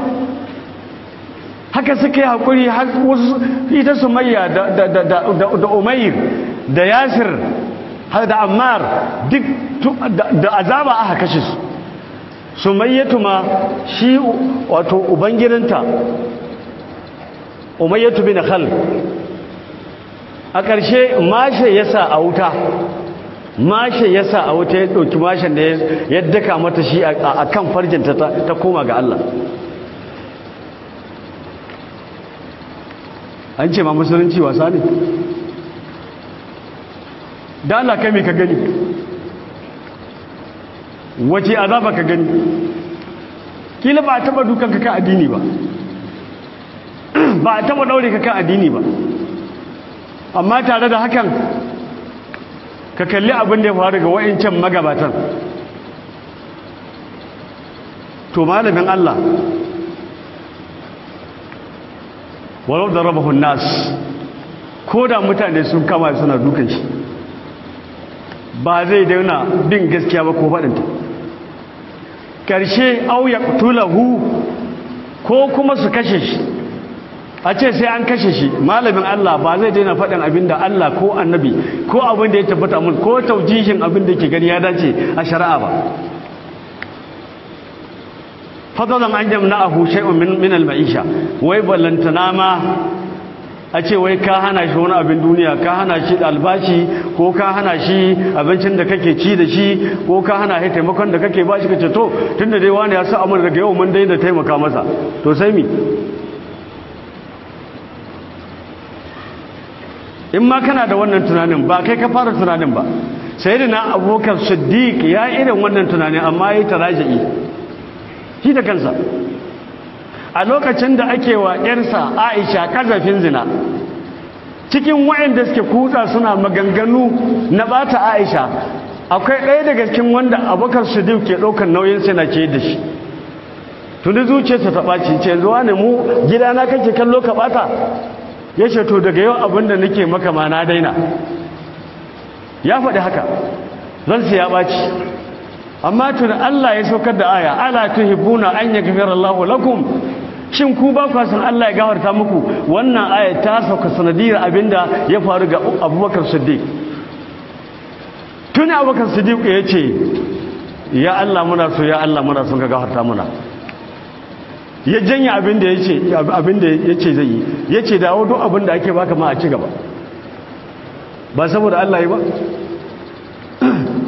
Speaker 1: Haka suka yi haƙuri, wasu ita Sumayya da Umayr da Yasir da Ammar duk da azaba aka kashe su. Sumayyatu ma shi wato ubangirinta Umayyatu bin Khalid a ƙarshe mashe yasa a wuta ya ɗauki mashin da ya daka mata shi a kan farjinta ta koma ga Allah. An ce ma musulunci wasa ne? Da Allah kai mai ka gani? Wace azaba ka gani? Kila ba a taɓa dukan ka kan addini ba, ba a taɓa ɗaure ka kan addini ba, amma tare da hakan ka kalli abin da ya faru ga wa'incan magabatan. To malamin Allah walau da rabahun nas, ko da mutane sun kama suna dukan shi ba zai dauna bin gaskiya ba ko faɗinta. Ƙarshe au ya tulahu, ko kuma su kashe shi, a ce sai an kashe shi. Malamin Allah ba zai daina faɗin abin da Allah ko annabi ko abin da ya tabbata mun ko taujihin abin da ke gani ya dace a shari'a ba. Fadalan an jamna'ahu shay'un min al-ma'isha, wai ballantana ma a ce wai ka hana shi wani abin duniya, ka hana shi albashi, ko ka hana shi abincin da kake ci da shi, ko ka hana shi taimakon da kake ba shi, kace to tunda dai wani ya sa amur daga yau mun daina taimaka masa, to sai mi? In ma kana da wannan tunanin, ba kai ka fara tunanin ba, sayyidina Abubakar Siddiq ya irin wannan tunanin, amma yayi taraji'i shi da kansa a lokacin da ake wa ƴarsa Aisha kazafin zina. Cikin waɗanda suke kutsa suna maganganu na bata Aisha, akwai ɗaya daga cikin wanda Abubakar Siddiq ke ɗaukar nauyin sai na ce da shi. Tuni zuciyarsa ta ɓaci, ce yanzu wane mu gidana kake kallo ka ɓata? Ya ce to daga yau abin da nake maka ma na daina. Ya faɗi haka, ransa ya ɓaci. Amma tun Allah ya saukar da aya, ala tuhibbuna an yaghfira Allahu lakum, shin ku ba ku san Allah ya gafarta muku? Wannan aya ta sauka sanadiyar abinda ya faru ga Abubakar Siddiq. Tun Abubakar Siddiq ya ce ya Allah muna so, ya Allah muna son ka gafarta muna. Ya janya abinda yace zai yi, yace dawo duk abinda ake baka ma a ci gaba. Ba saboda Allah yi ba?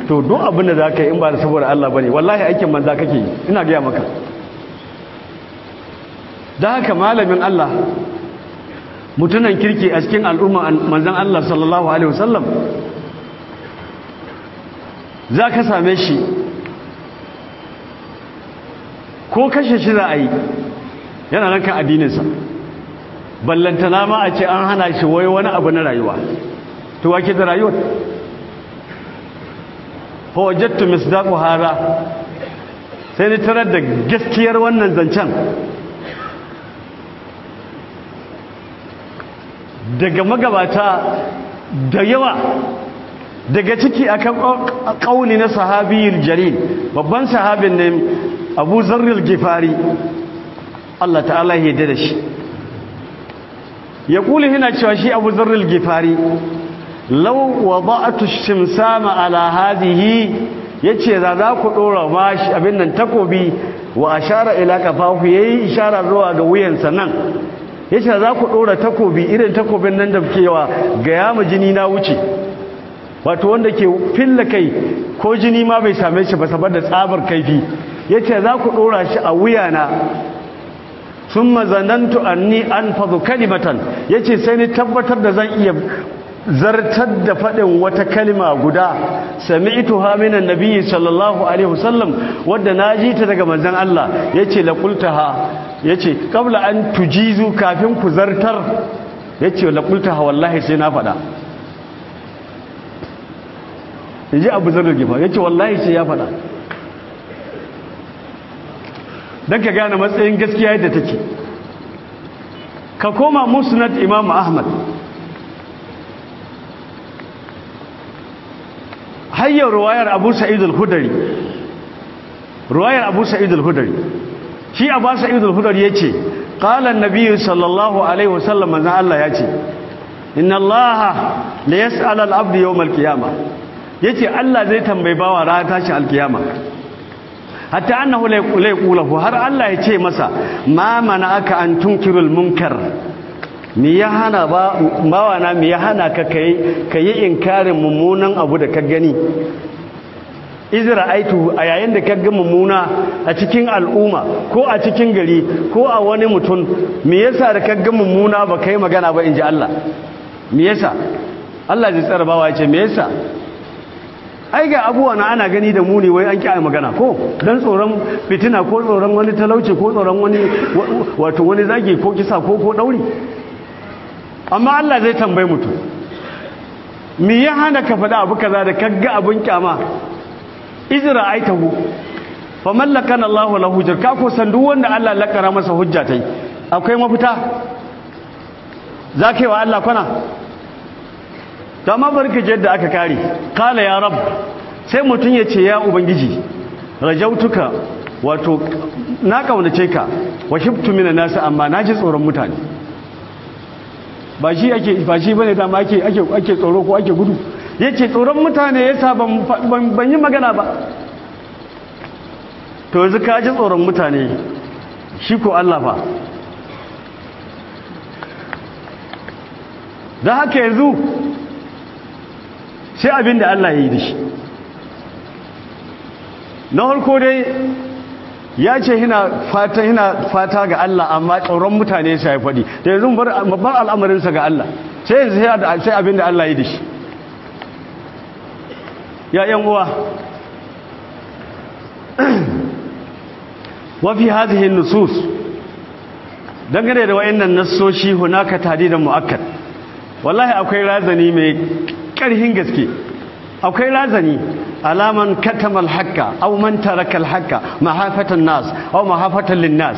Speaker 1: To duk abinda za ka yi in ba da saboda Allah bane, wallahi aikin manza kake yi, ina gaya maka. Da haka malamin Allah, mutunan kirki a cikin al'umma manzan Allah sallallahu alaihi wasallam, za ka same shi ko kashe shi za a yi, yana nan kan addininsa. Ballantana ma a ce an hana shi wai wani abu na rayuwa, to wake da rayuwar? fawajattu misdaqu hada, sai ni tarar da gaskiyar wannan zancen daga magabata da yawa, daga ciki akan kauli na sahabiyul jalil, babban sahabin ne Abu Zarril Gifari, Allah ta'ala ya yarda da shi. Ya kuli hina cewa shi Abu Zarril Gifari, law wada'tu shimsama ala hadhihi, yace za ku dora mashi abin nan takobi, wa ashara ila kafahu, yayi ishara zuwa ga wuyansa nan, yace za ku dora takobi irin takobin nan da kewa ga yamu jini na wuce, wato wanda ke filla kai ko jini ma bai same shi ba saboda tsabar kaifi, yace za ku dora shi a wuyana. Thumma zanantu anni anfadhu kalimatan, yace sai ni tabbatar da zan iya zartar da faɗin wata kalma guda, sami'tuha minan nabiyyi sallallahu alaihi wasallam, wadda naji ta daga manzon Allah, yace la qultaha, yace qabla an tujizu, kafin ku zartar, yace la qultaha wallahi sai na faɗa. Yaji Abu Zarr Gifari, yace wallahi sai ya faɗa. Dan ka gane matsayin gaskiya yadda take. Ka koma Musnad Imam Ahmad, hayyar ruwayar Abu Sa'id al-Khudri, ruwayar Abu Sa'id al-Khudri, shi Abu Sa'id al-Khudri yace qala an-nabiy sallallahu alaihi wasallam, manzo Allah yace inna Allah la yas'al al-'abd yawm al-qiyamah, yace Allah zai tambayi bawa ranar tashin al-qiyama hatta annahu la yaqulu har Allah ya ce masa ma mana'aka an tunkirul munkar, me ya hana bawana me ya hana ka kai inkarin mummunan abu da ka gani, izra aitu a yayin da ka ga mummuna a cikin al'umma ko a cikin gari ko a wani mutum, me yasa da ka ga mummuna ba kai magana ba inji Allah? Me yasa? Allah zai tsara bawa ya ce me yasa? Ai ga abuwa na ana gani da muni wai an ki ai magana ko dan tsoron fitina ko tsoron wani talauci ko tsoron wani wato wani zagi ko kisa ko dauri. Amma Allah zai tambaye mutum, me ya hana ka faɗa abu kaza da kaga abun kyama? Izra aitahu fa mallakana Allahu lahu hujjar, ka ko san duk wanda Allah lakara masa hujja tai akwai mafita. Zakai wa Allah kwana dama barka yadda aka kare. Kala ya rab, sai mutum ya ce ya ubangiji rajautuka, wato na kaunace ka, wa shibtu minan nas, amma naji tsoron mutane. Ba shi bane dama ake tsoro ko ake gudu. Yace tsoron mutane yasa ban yi magana ba. To yanzu ka ji tsoron mutane, shi ko Allah fa. Da haka yanzu sai abin da Allah ya yi da shi. Na harko dai ya ce hina fata ga Allah, amma tsoron mutane sai ya faɗi. Da yanzu babban al'amarinsa ga Allah, sai yanzu sai abin da Allah ya yi da shi. Ya ‘yan uwa, wafi hazihin nusus, dangane da wa'innan nassoshi hunaka tadidan mu'akkad, wallahi akwai razani mai ƙarhin gaske, akwai razani alaman katamal haqqa aw man taraka al-haqqa mahafatan nas aw mahafatan lin-nas,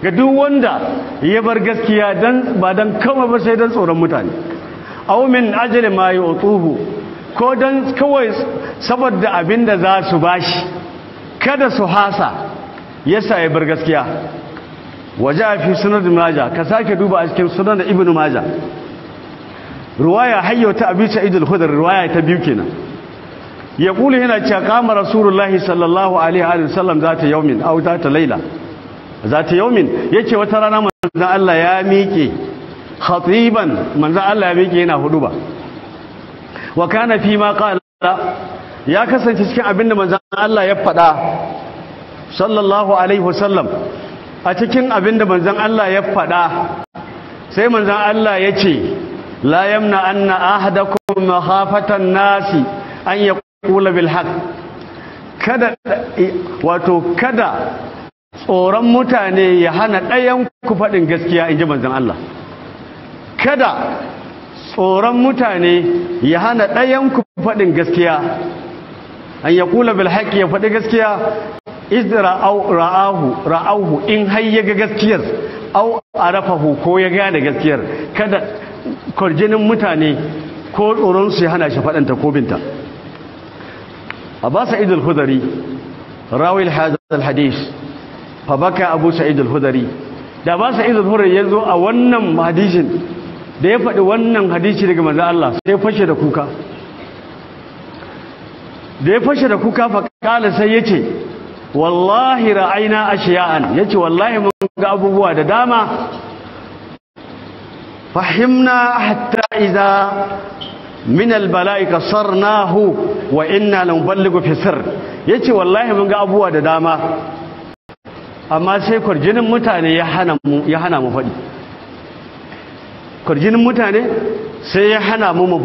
Speaker 1: ga duk wanda ya bar gaskiya ba dan kawai ba sai dan tsoron mutane, aw min ajli ma yutuhu, ko dan kawai saboda abinda za su bashi kada su hasa yasa ya bar gaskiya. Waja fi sunan ibn majah, ka sake duba a cikin sunan ibn majah ruwaya hayyata abi sa'id al-khudri, ruwaya ta biyu kenan. Ya kula yana cewa kama rasulullahi sallallahu alaihi wa sallam zata yaumin aw zata laila, zata yaumin yace wata rana manzon Allah ya miƙe khatiban, manzon Allah ya miƙe yana huduba. Wa kana fi ma qala, ya kasance cikin abinda manzon Allah ya faɗa sallallahu alaihi wa sallam, a cikin abinda manzon Allah ya faɗa sai manzon Allah ya ce la yamna anna ahadakum makhafatan nasi an yaqula bil haqq, kada tsoron mutane ya hana ɗayan ku faɗin gaskiya, inji manzon Allah. Kada tsoron mutane ya hana ɗayan ku faɗin gaskiya, an yaqula bil haqq, ya faɗi gaskiya. Izdira ra'auhu, in har ya ga gaskiyar, au arafahu, ko ya gane gaskiyar, kada kwarjinin mutane ko tsoronsu ya hana shi faɗanta ko binta. Abu Sa'id al-Khudri rawi al-hadith fa baka Abu Sa'id al-Khudri, da Abu Sa'id al-Khudri yazo a wannan hadisin da ya faɗi wannan hadisi daga manzon Allah, sai ya fashe da kuka. Da ya fashe da kuka fa kala sai yace wallahi ra'ayna ashiya'an, yace wallahi mun ga abubuwa da dama. Fahimna hatta idza min albala'i kasarnahu wa inna lamuballighu fi sirr, yace wallahi mun ga abubuwa da dama, amma sai kurjinin mutane ya hana mu faɗi. Kurjinin mutane sai ya hana mu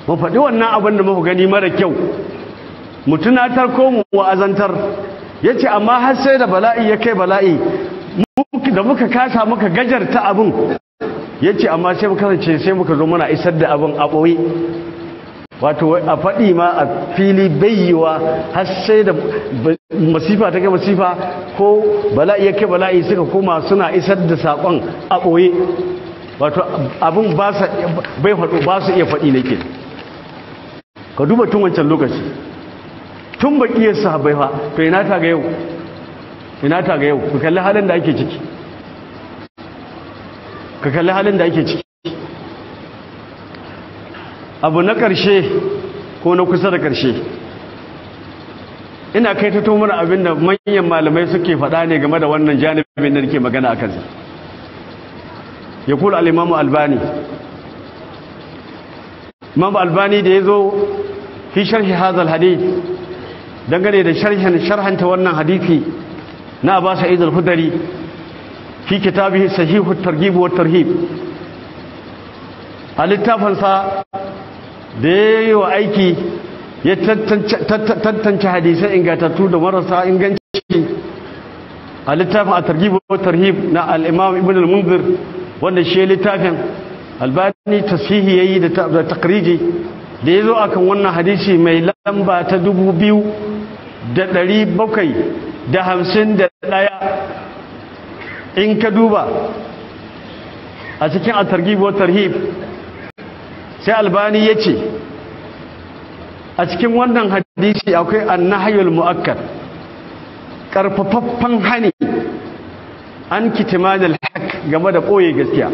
Speaker 1: faɗi wannan abin da muka gani mara kyau, mu tunatar ko mu wa'azantar. Yace amma har sai da bala'i ya kai bala'i, da muka kasa muka gajarta abin, yace amma sai muka kasance sai muka zo muna isar da abin a ɓoye, wato a faɗi ma a fili bayyawa, har sai da masifa ta kai masifa ko bala'i ya kai bala'i suka koma suna isar da saƙon a ɓoye, wato abin ba su iya faɗi ne ke. Ka duba tun wancan lokaci, tun baƙiyar sahabbai fa, to ina ta ga yau, ku kalli halin da ake ciki, abu na ƙarshe ko na kusa da ƙarshe, ina kai ta mana abinda manyan malamai suke faɗa ne game da wannan janibin da nake magana akan sa yaqul al-imam albani imam albani da yazo fi sharhi hadha al-hadith dangane da sharhanta wannan hadisi na Abu Sa'id al-Khudri fi kitabihi sahih at-targhib wa at-tarhib alittafansa da yayi wa aiki ya tantance hadisai ingantattu da marasa inganci a littafin at-targhib wa at-tarhib na al-imam ibn al-munzir wanda shi littafin albani tasihi yayi da takriji da yazo akan wannan hadisi mai lamba ta 2751 in ka duba a cikin at-targhib wa at-tarhib sai albani yace a cikin wannan hadisi akwai an-nahyul mu'akkad karfafaffan hani an kitmanul haqq game da koye gaskiya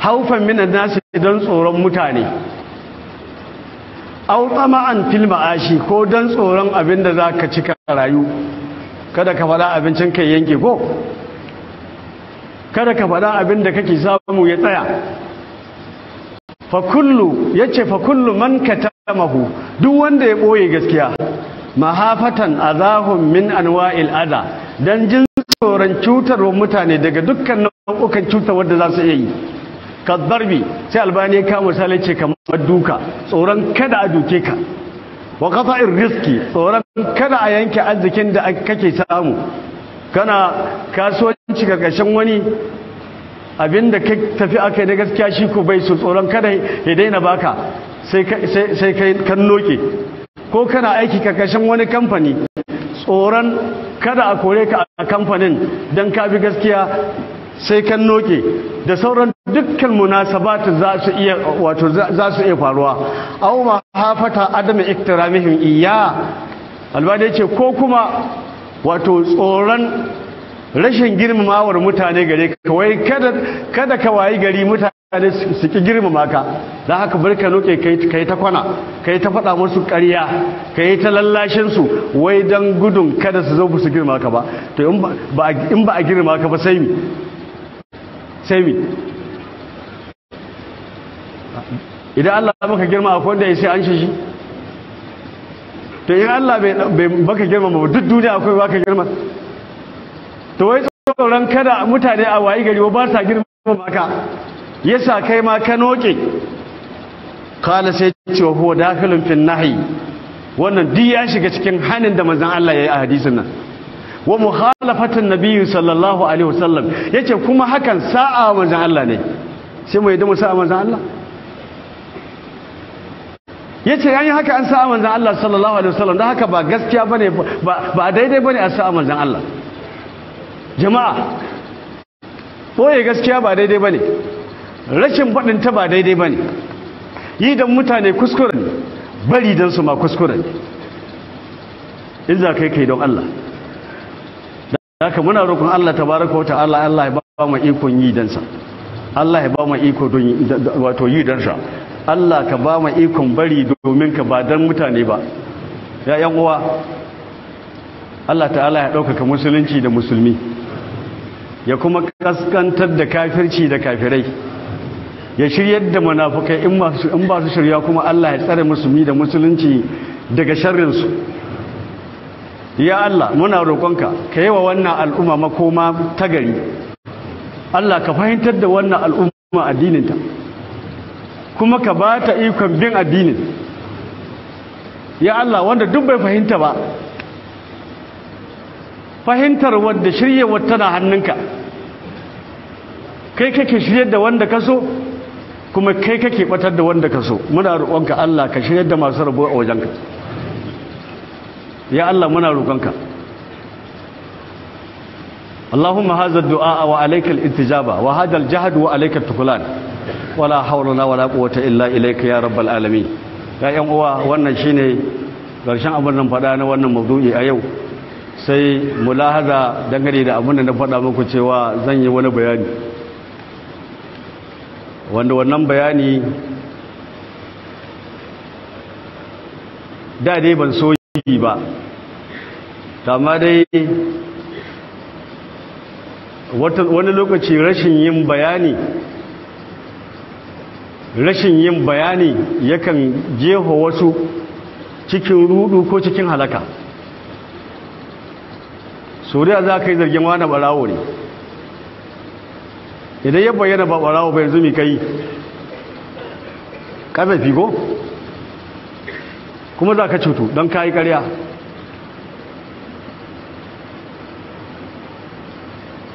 Speaker 1: haufan minan nasu don tsoron mutane aw tama'an fil ma'ashi ko don tsoron abinda zaka cika rayu kada ka faɗa abincin kai yanke ko kada ka faɗa abinda kake samu ya tsaya fa kullu man katamahu duk wanda ya boye gaskiya mahafatan azahum min anwa'il adha dan jin tsoron cutarwa mutane daga dukkan nau'ukan cutar wanda za su iya yi kaddarbi sai albani ka misali ce kamar duka tsoron kada a duke ka wa qata'ir rizqi tsoron kada a yanke arzikin da kake samu kana kasuwanci ga kashin wani abinda ka tafi akai da gaskiya shi ko bai so tsoron kada ya daina baka sai kai kan noke ko kana aiki karkashin wani kamfani tsoron kada a kore ka a kamfanin dan ka bi gaskiya sai kan noke da sauran dukkan munasabatu za su iya faruwa aw ma hafata adama iktiramihim iya albani yace ko kuma wato tsoron rashin girmamawar mutane gare ka wai kada ka wayi gari mutane su ki girmama ka dan haka barka noke kai ta kwana kai ta faɗa musu ƙarya kai ta lallashin su wai dan gudun kada su zo su girmama ka ba to in ba a girmama ka ba sai mi idan Allah maka girma akwai wanda ya sai an shi to in Allah bai baka girma ba duk duniya akwai baka girma to wai tsoron kada mutane a wayi gari ba sa girma maka yasa kai ma ka noke kala sai cewa huwa dakhilun fil nahi wannan duk ya shiga cikin hanin da manzon Allah yayi a hadisin nan wa mukhalafatan nabiyyi sallallahu alaihi wasallam yace kuma hakan sa'a manzon Allah ne sai mu yi da mu sa'a manzon Allah yace yayin haka an sa'a manzon Allah sallallahu alaihi wasallam dan haka ba gaskiya bane ba daidai bane a sa'a manzon Allah jama'a boye gaskiya ba daidai bane rashin fadin ta ba daidai bane yi dan mutane kuskuren bari dan su ma kuskuren in za kai don Allah haka muna roƙon Allah tabaraka wata'ala Allah ya ba mu ikon yi dan sa Allah ya ba mu iko don wato yi dan sa Allah ka ba mu ikon bari domin ka ba dan mutane ba ya yan uwa Allah ta'ala ya ɗaukaka musulunci da musulmi ya kuma kaskantar da kafirci da kafirai ya shiryar da munafukai in ba su shirya kuma Allah ya tsare musulmi da musulunci daga sharrin su ya Allah muna roƙonka ka yi wa wannan al'umma makoma ta gari Allah ka fahimtar da wannan al'umma addininta kuma ka ba ta ikon bin addinin ya Allah wanda duk bai fahimta ba fahimtar wadda shiryewar tana hannunka kai kake shiryar da wanda ka so kuma kai kake batar da wanda ka so muna roƙonka Allah ka shiryar da masu rabo a wajenka ya Allah muna roƙonka Allahumma hadha ad-du'a wa alayka al-istijaba wa hadha al-jahd wa alayka at-tuqlan wala hawla wala quwwata illa ilayka ya rabbal alamin ya yan uwa wannan shine karshen abin nan fada na wannan mawdu'i a yau sai mulahaza dangane da abin da na fada muku cewa zan yi wani bayani wanda wannan bayani da dai ban so yi ba, amma dai wani lokaci rashin yin bayani yakan jefa wasu cikin rudu ko cikin halaka. suriya za ka yi zargin wani barawo ne, idan ya bayyana ba barawo bai zumi kai ƙazafi ko kuma za ka cutu don ka yi ƙarya.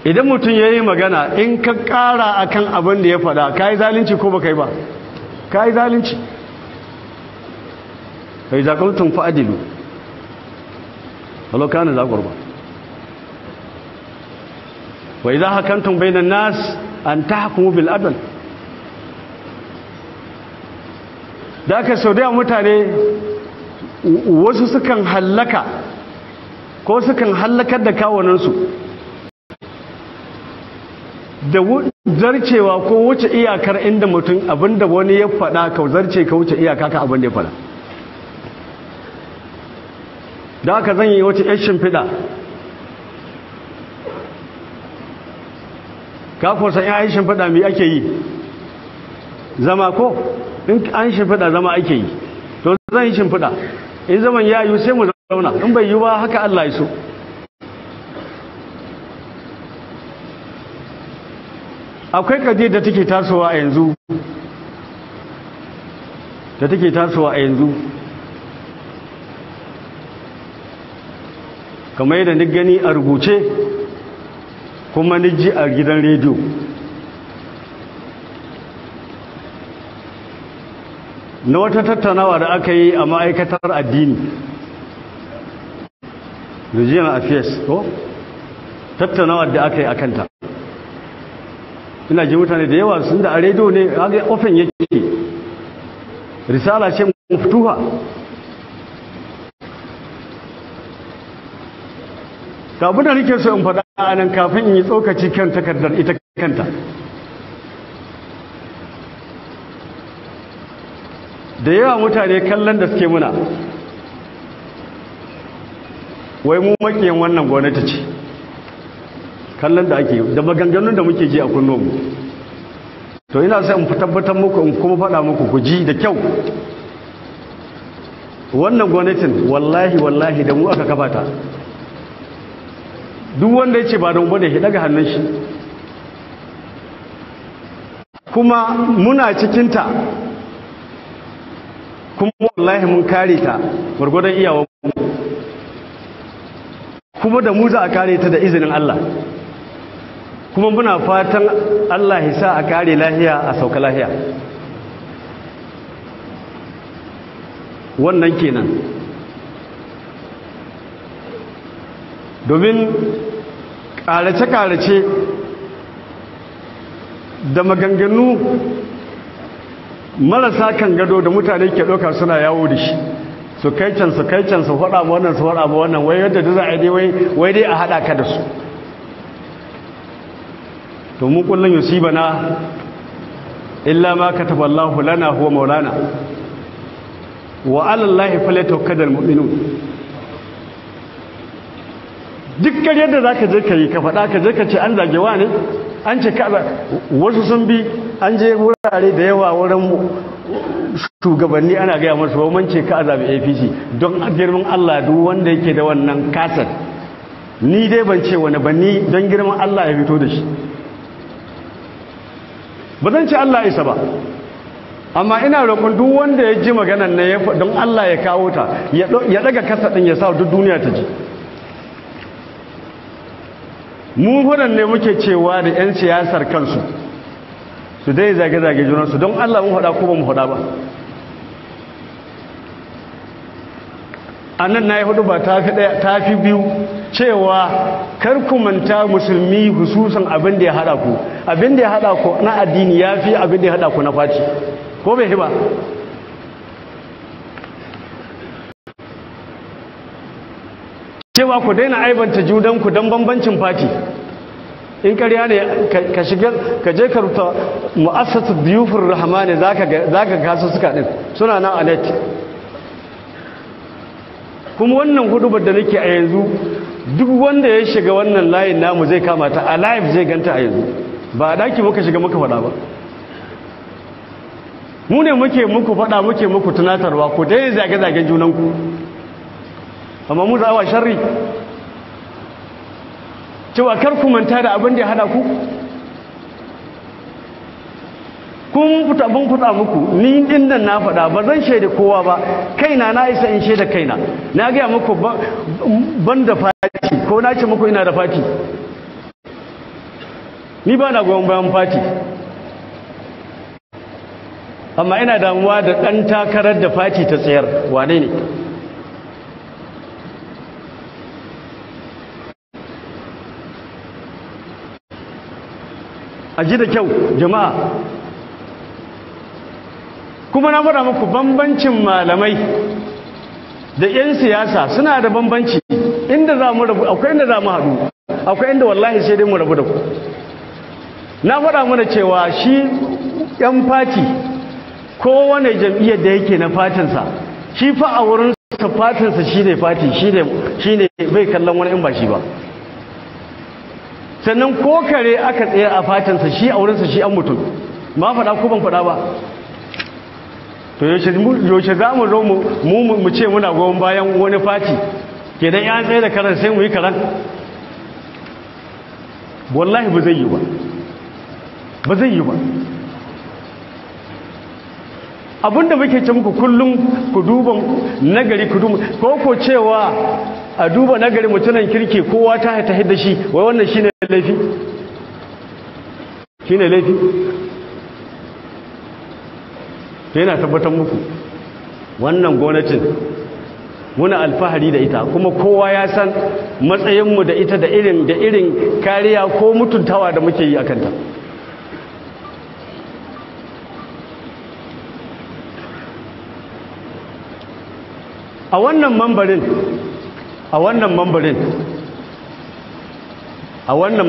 Speaker 1: idan mutum ya yi magana in ka ƙara akan abin da ya faɗa ka yi zalunci ko ba ka yi ba, ka yi zalunci. ka yi zaƙultun fa'adilu walau kana za ƙurba, wa idan hakantun bainan nas an ta hakumu bil adal. da aka sau da mutane wasu sukan hallaka ko sukan hallakar da kawunansu da zarcewa ko wuce iyakar inda mutum abinda wani ya faɗa ka zarce ka wuce iyaka ka abinda ya faɗa. da aka zan yi wace yashin fiɗa ka kusa yin aishin fiɗa mai ake yi zama ko in an shimfiɗa zama ake yi, to zan yi shimfiɗa in zaman ya yi sai mu zauna, in bai yi ba haka Allah ya so. akwai kadiyar da take tasowa a yanzu kamar yadda ni gani a rubuce kuma ni ji a gidan rediyo. na wata tattaunawa da aka yi a ma'aikatar addini regional affairs ko tattaunawa da aka yi a kanta, ina ji mutane da yawa sun da a rediyo ne haka ofin yake, risala ce maftuha. abin da nake so in faɗa a nan kafin in yi tsokaci kan takardar ita kanta, da yawa mutane kallon da suke muna wai mu makiyan wannan gwamnati ce, kallon da ake da maganganun da muke ji a kunnuwanmu. to ina sai in tabbatar muku in kuma faɗa muku ku ji da kyau, wannan gwamnatin wallahi da mu aka kafa ta. duk wanda ya ce ba don bane ya daga hannun shi, kuma muna cikinta, kuma wallahi mun kare ta gwargwadon iyawa, kuma da mu za a kare ta da izinin Allah, kuma muna fatan Allah ya sa a kare lahiya a sauka lahiya. wannan kenan. domin ƙarace-ƙarace da maganganu marasa kan gado da mutane ke ɗauka suna yawo da shi, su kai can su faɗa ma wannan su faɗa ma wannan, wai yadda da za a yi wai dai a haɗa ka da su. to mu kullum yusibana illa ma kataballahu lana huwa maulana wa ala Allahi falyatawakkalul mu'minun. dukkan yadda za ka je ka yi ka faɗa ka je ka ce an zagewa ne an ce ka wasu sun bi an je wurare da yawa wurin shugabanni ana gaya masu ba ce ka azabi APC don girman Allah duk wanda yake da wannan kasar, ni dai ban ce wani ba, ni don girman Allah ya fito da shi. ba zan ce Allah isa ba, amma ina roƙon duk wanda ya ji maganan nan don Allah ya kawo ta ya daga kasa ɗin ya sa duk duniya ta ji. mu ne muke cewa da 'yan siyasar kansu su dai zage-zage junansu, don Allah mun faɗa ko ba mu faɗa ba. a nan na yi hudu ba ta fi biyu cewa kar ku manta musulmi hususan abin da ya haɗa ku, abin da ya haɗa ku na addini ya fi abin da ya haɗa ku na faci, ko bai ba. cewa ku daina aibanta judanku don bambancin fati, in ƙarya ne ka shiga ka je ka rubuta mu'assasatu diyufur rahmani zaka ga kasu suka din suna nan a net. kuma wannan hudubar da nake a yanzu duk wanda ya shiga wannan layin namu zai kama ta a live zai ganta a yanzu, ba a daki muka shiga muka faɗa ba. Mu ne muke muku faɗa, muke muku tunatarwa, ku dai zage-zagen junanku, amma mu za wa sharri cewa kar ku manta da abin da ya hada ku. Kun fita bin fita muku, ni din nan na faɗa ba zan shaida kowa ba, kaina na isa in shaida kaina. Na gaya muku ban da fati, ko na ce muku ina da fati, ni ba na goyon bayan fati, amma ina damuwa da ɗan takarar da fati ta tsayar. Wane ne? A ji da kyau jama'a, kuma na faɗa muku bambancin malamai da 'yan siyasa suna da bambanci. Inda za mu rabu akwai inda za mu haɗu, akwai inda wallahi sai dai mu rabu da ku. Na faɗa mana cewa shi 'yan fati kowane jam'iyyar da yake na fatinsa, shi fa a wurin fatinsa shi ne fati, shi ne bai kallon wani in ba shi ba. Sannan ko kare aka tsaye a fatinsa shi a wurinsa shi an mutum, ma faɗa ko ban faɗa ba. To yaushe za mu zo mu ce muna goyon bayan wani fati, ke dan ya tsaye da karan sai mu yi karan? Wallahi ba zai yi ba, ba zai yi ba. Abinda muke ce muku kullum ku duba nagari, ku duba ko cewa a duba nagari mutunan kirki kowa ta hidda shi, wai wannan shine laifi? Shine laifi? Yana tabbatar muku wannan gwamnatin muna alfahari da ita, kuma kowa ya san matsayinmu da ita da irin kariya ko mutuntawa da muke yi akan ta. A wannan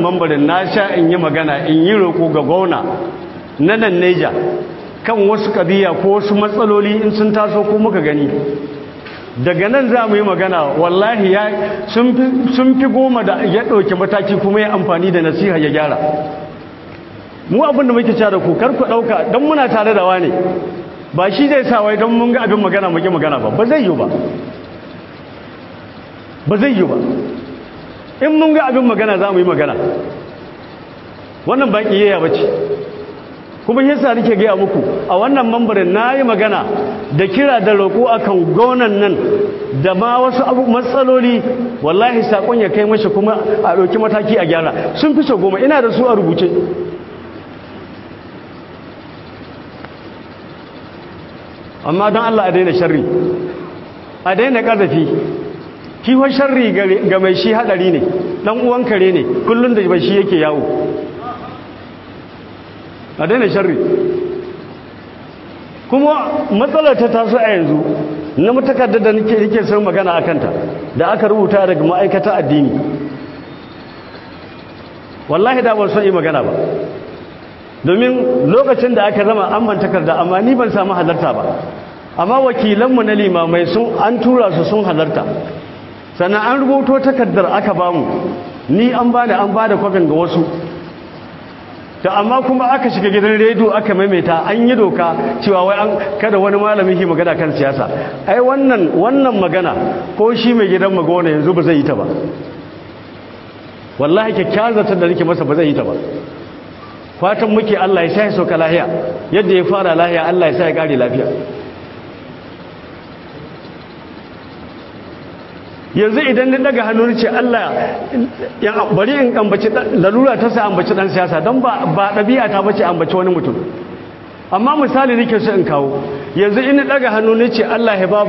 Speaker 1: mambarin na sha in yi magana, in yi roƙo ga gwamna na nan Neja kan wasu ƙabiya ko wasu matsaloli in sun taso ko muka gani. Daga nan za mu yi magana, wallahi sun fi 10 da ya ɗauki mataki kuma ya amfani da nasiha ya gyara. Mu abinda muke cewa da ku kar ku ɗauka don muna tare da wane, ba shi zai sa wai don mun ga abin magana muke magana ba, ba zai yi ba, ba zai yi ba. In mun ga abin magana za mu yi magana, wannan ba ƙiyayya ba ce. Kuma yasa nake gaya muku a wannan mambarin na yi magana da kira da roƙo akan gonan nan da ma wasu matsaloli, wallahi saƙon ya kai mashi kuma a ɗauki mataki a gyara. Sun fi so 10, ina da su a rubuce. Amma don Allah a daina sharri, a daina ƙarfafi. Kiwon sharri ga mai shi haɗari ne, ɗan uwan kare ne, kullum da bai shi yake yawo. A daina sharri. Kuma matsalar ta taso a yanzu na matakardar da nake son magana a kanta da aka rubuta daga ma'aikata addini. Wallahi da ban son yi magana ba, domin lokacin da aka zama an ban takarda, amma ni ban samu halarta ba. Amma wakilanmu na limamai an tura su sun halarta, sannan an rubuto takardar aka bamu, ni an bada kwafin ga wasu. Ta amma kuma aka shiga gidan rediyo aka maimaita, an yi doka cewa wai kada wani malami shi magana kan siyasa. Ai wannan magana ko shi mai gidan magana yanzu ba zai yi ta ba. Wallahi kyakkyawar zaton da nake masa ba zai yi ta ba. Fatan muke Allah ya sa ya sauka lahiya, yadda ya fara lahiya Allah ya sa ya kare lafiya. Yanzu idan ni daga hannu ce Allah ya bari in ambaci lalura ta sa ambaci dan siyasa, don ba ɗabi'a ta bace ambaci wani mutum. Amma misali nake so in kawo, yanzu in ni daga hannu ne ce Allah ya ba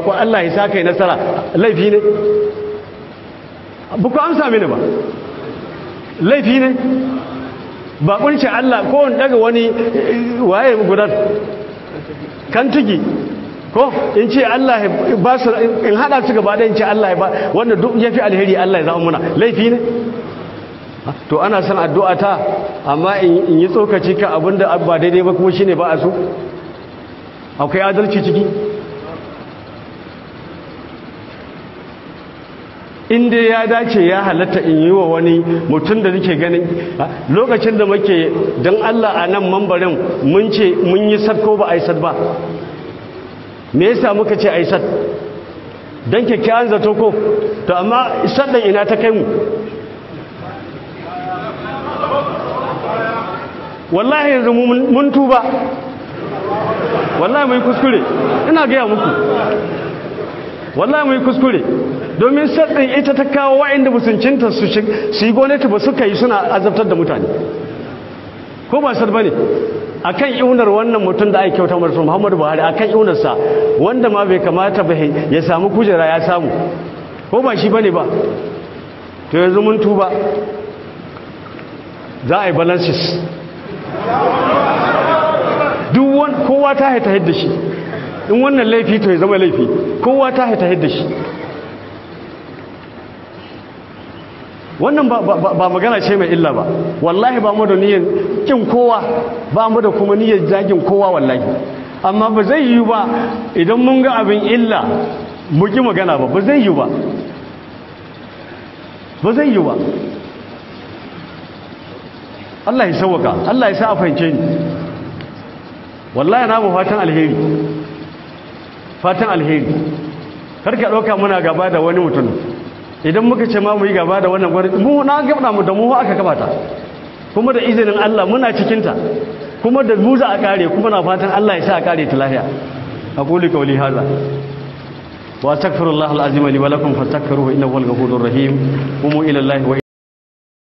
Speaker 1: ko Allah ya saka yi nasara, laifi ne? Ba ku amsa mini ba, laifi ne? Ba kun ce Allah ko in daga wani waye gudan kan tugi ko in ce Allah ba su, in hada su gaba da in ce Allah ba wanda duk yafi alheri Allah ya zama muna, laifi ne? To ana son addu'a ta, amma in yi tsokaci kan abinda ba daidai ba kuma shine ba a so? Akwai adalci ciki? inda ya dace ya halatta in yi wa wani mutum da nake ganin lokacin da muke don Allah a nan mambarin mun ce mun yi sad ko ba a yi sad ba, me yasa muka ce a yi sad don kyakkyawan zato ko to amma sad ɗin ina ta kai mu? wallahi yanzu mun tuba, wallahi mun kuskure, ina gaya muku wallahi mun kuskure, domin sadin ita ta kawo wa'inda musuncinta su yi gwamnati ba suka yi suna azabtar da mutane, ko ba sad bane akan iunar wannan mutum da ake kyauta masa Muhammadu Buhari, akan iunarsa wanda ma bai kamata ba ya samu kujera ya samu, ko ba shi bane ba? to yanzu mun tuba, za a yi balances, duk kowa ta haita hidda shi, in wannan laifi to ya zama laifi, kowa ta haita hidda shi. wannan ba magana ce mai illa ba, wallahi ba mu da niyyar kin kowa, ba mu da kuma niyyar zagin kowa wallahi, amma ba zai yi ba idan mun ga abin illa mu ki magana ba zai yi ba, ba zai yi ba. Allah ya sauwaka, Allah ya sa a fahimce ni, wallahi na mu fatan alheri, fatan alheri. karka ɗauka muna gaba da wani mutum, idan muka ce ma mu yi gaba da wannan gwamnati, mu na gaba mu da mu aka kabata, kuma da izinin Allah muna cikinta, kuma da mu za a kare, kuma na fatan Allah ya sa a kare ta lafiya. aqulu qawli hadha wa astaghfirullaha al-azim li wa lakum fastaghfiruhu innahu huwal ghafurur rahim. Qumu ila Allah wa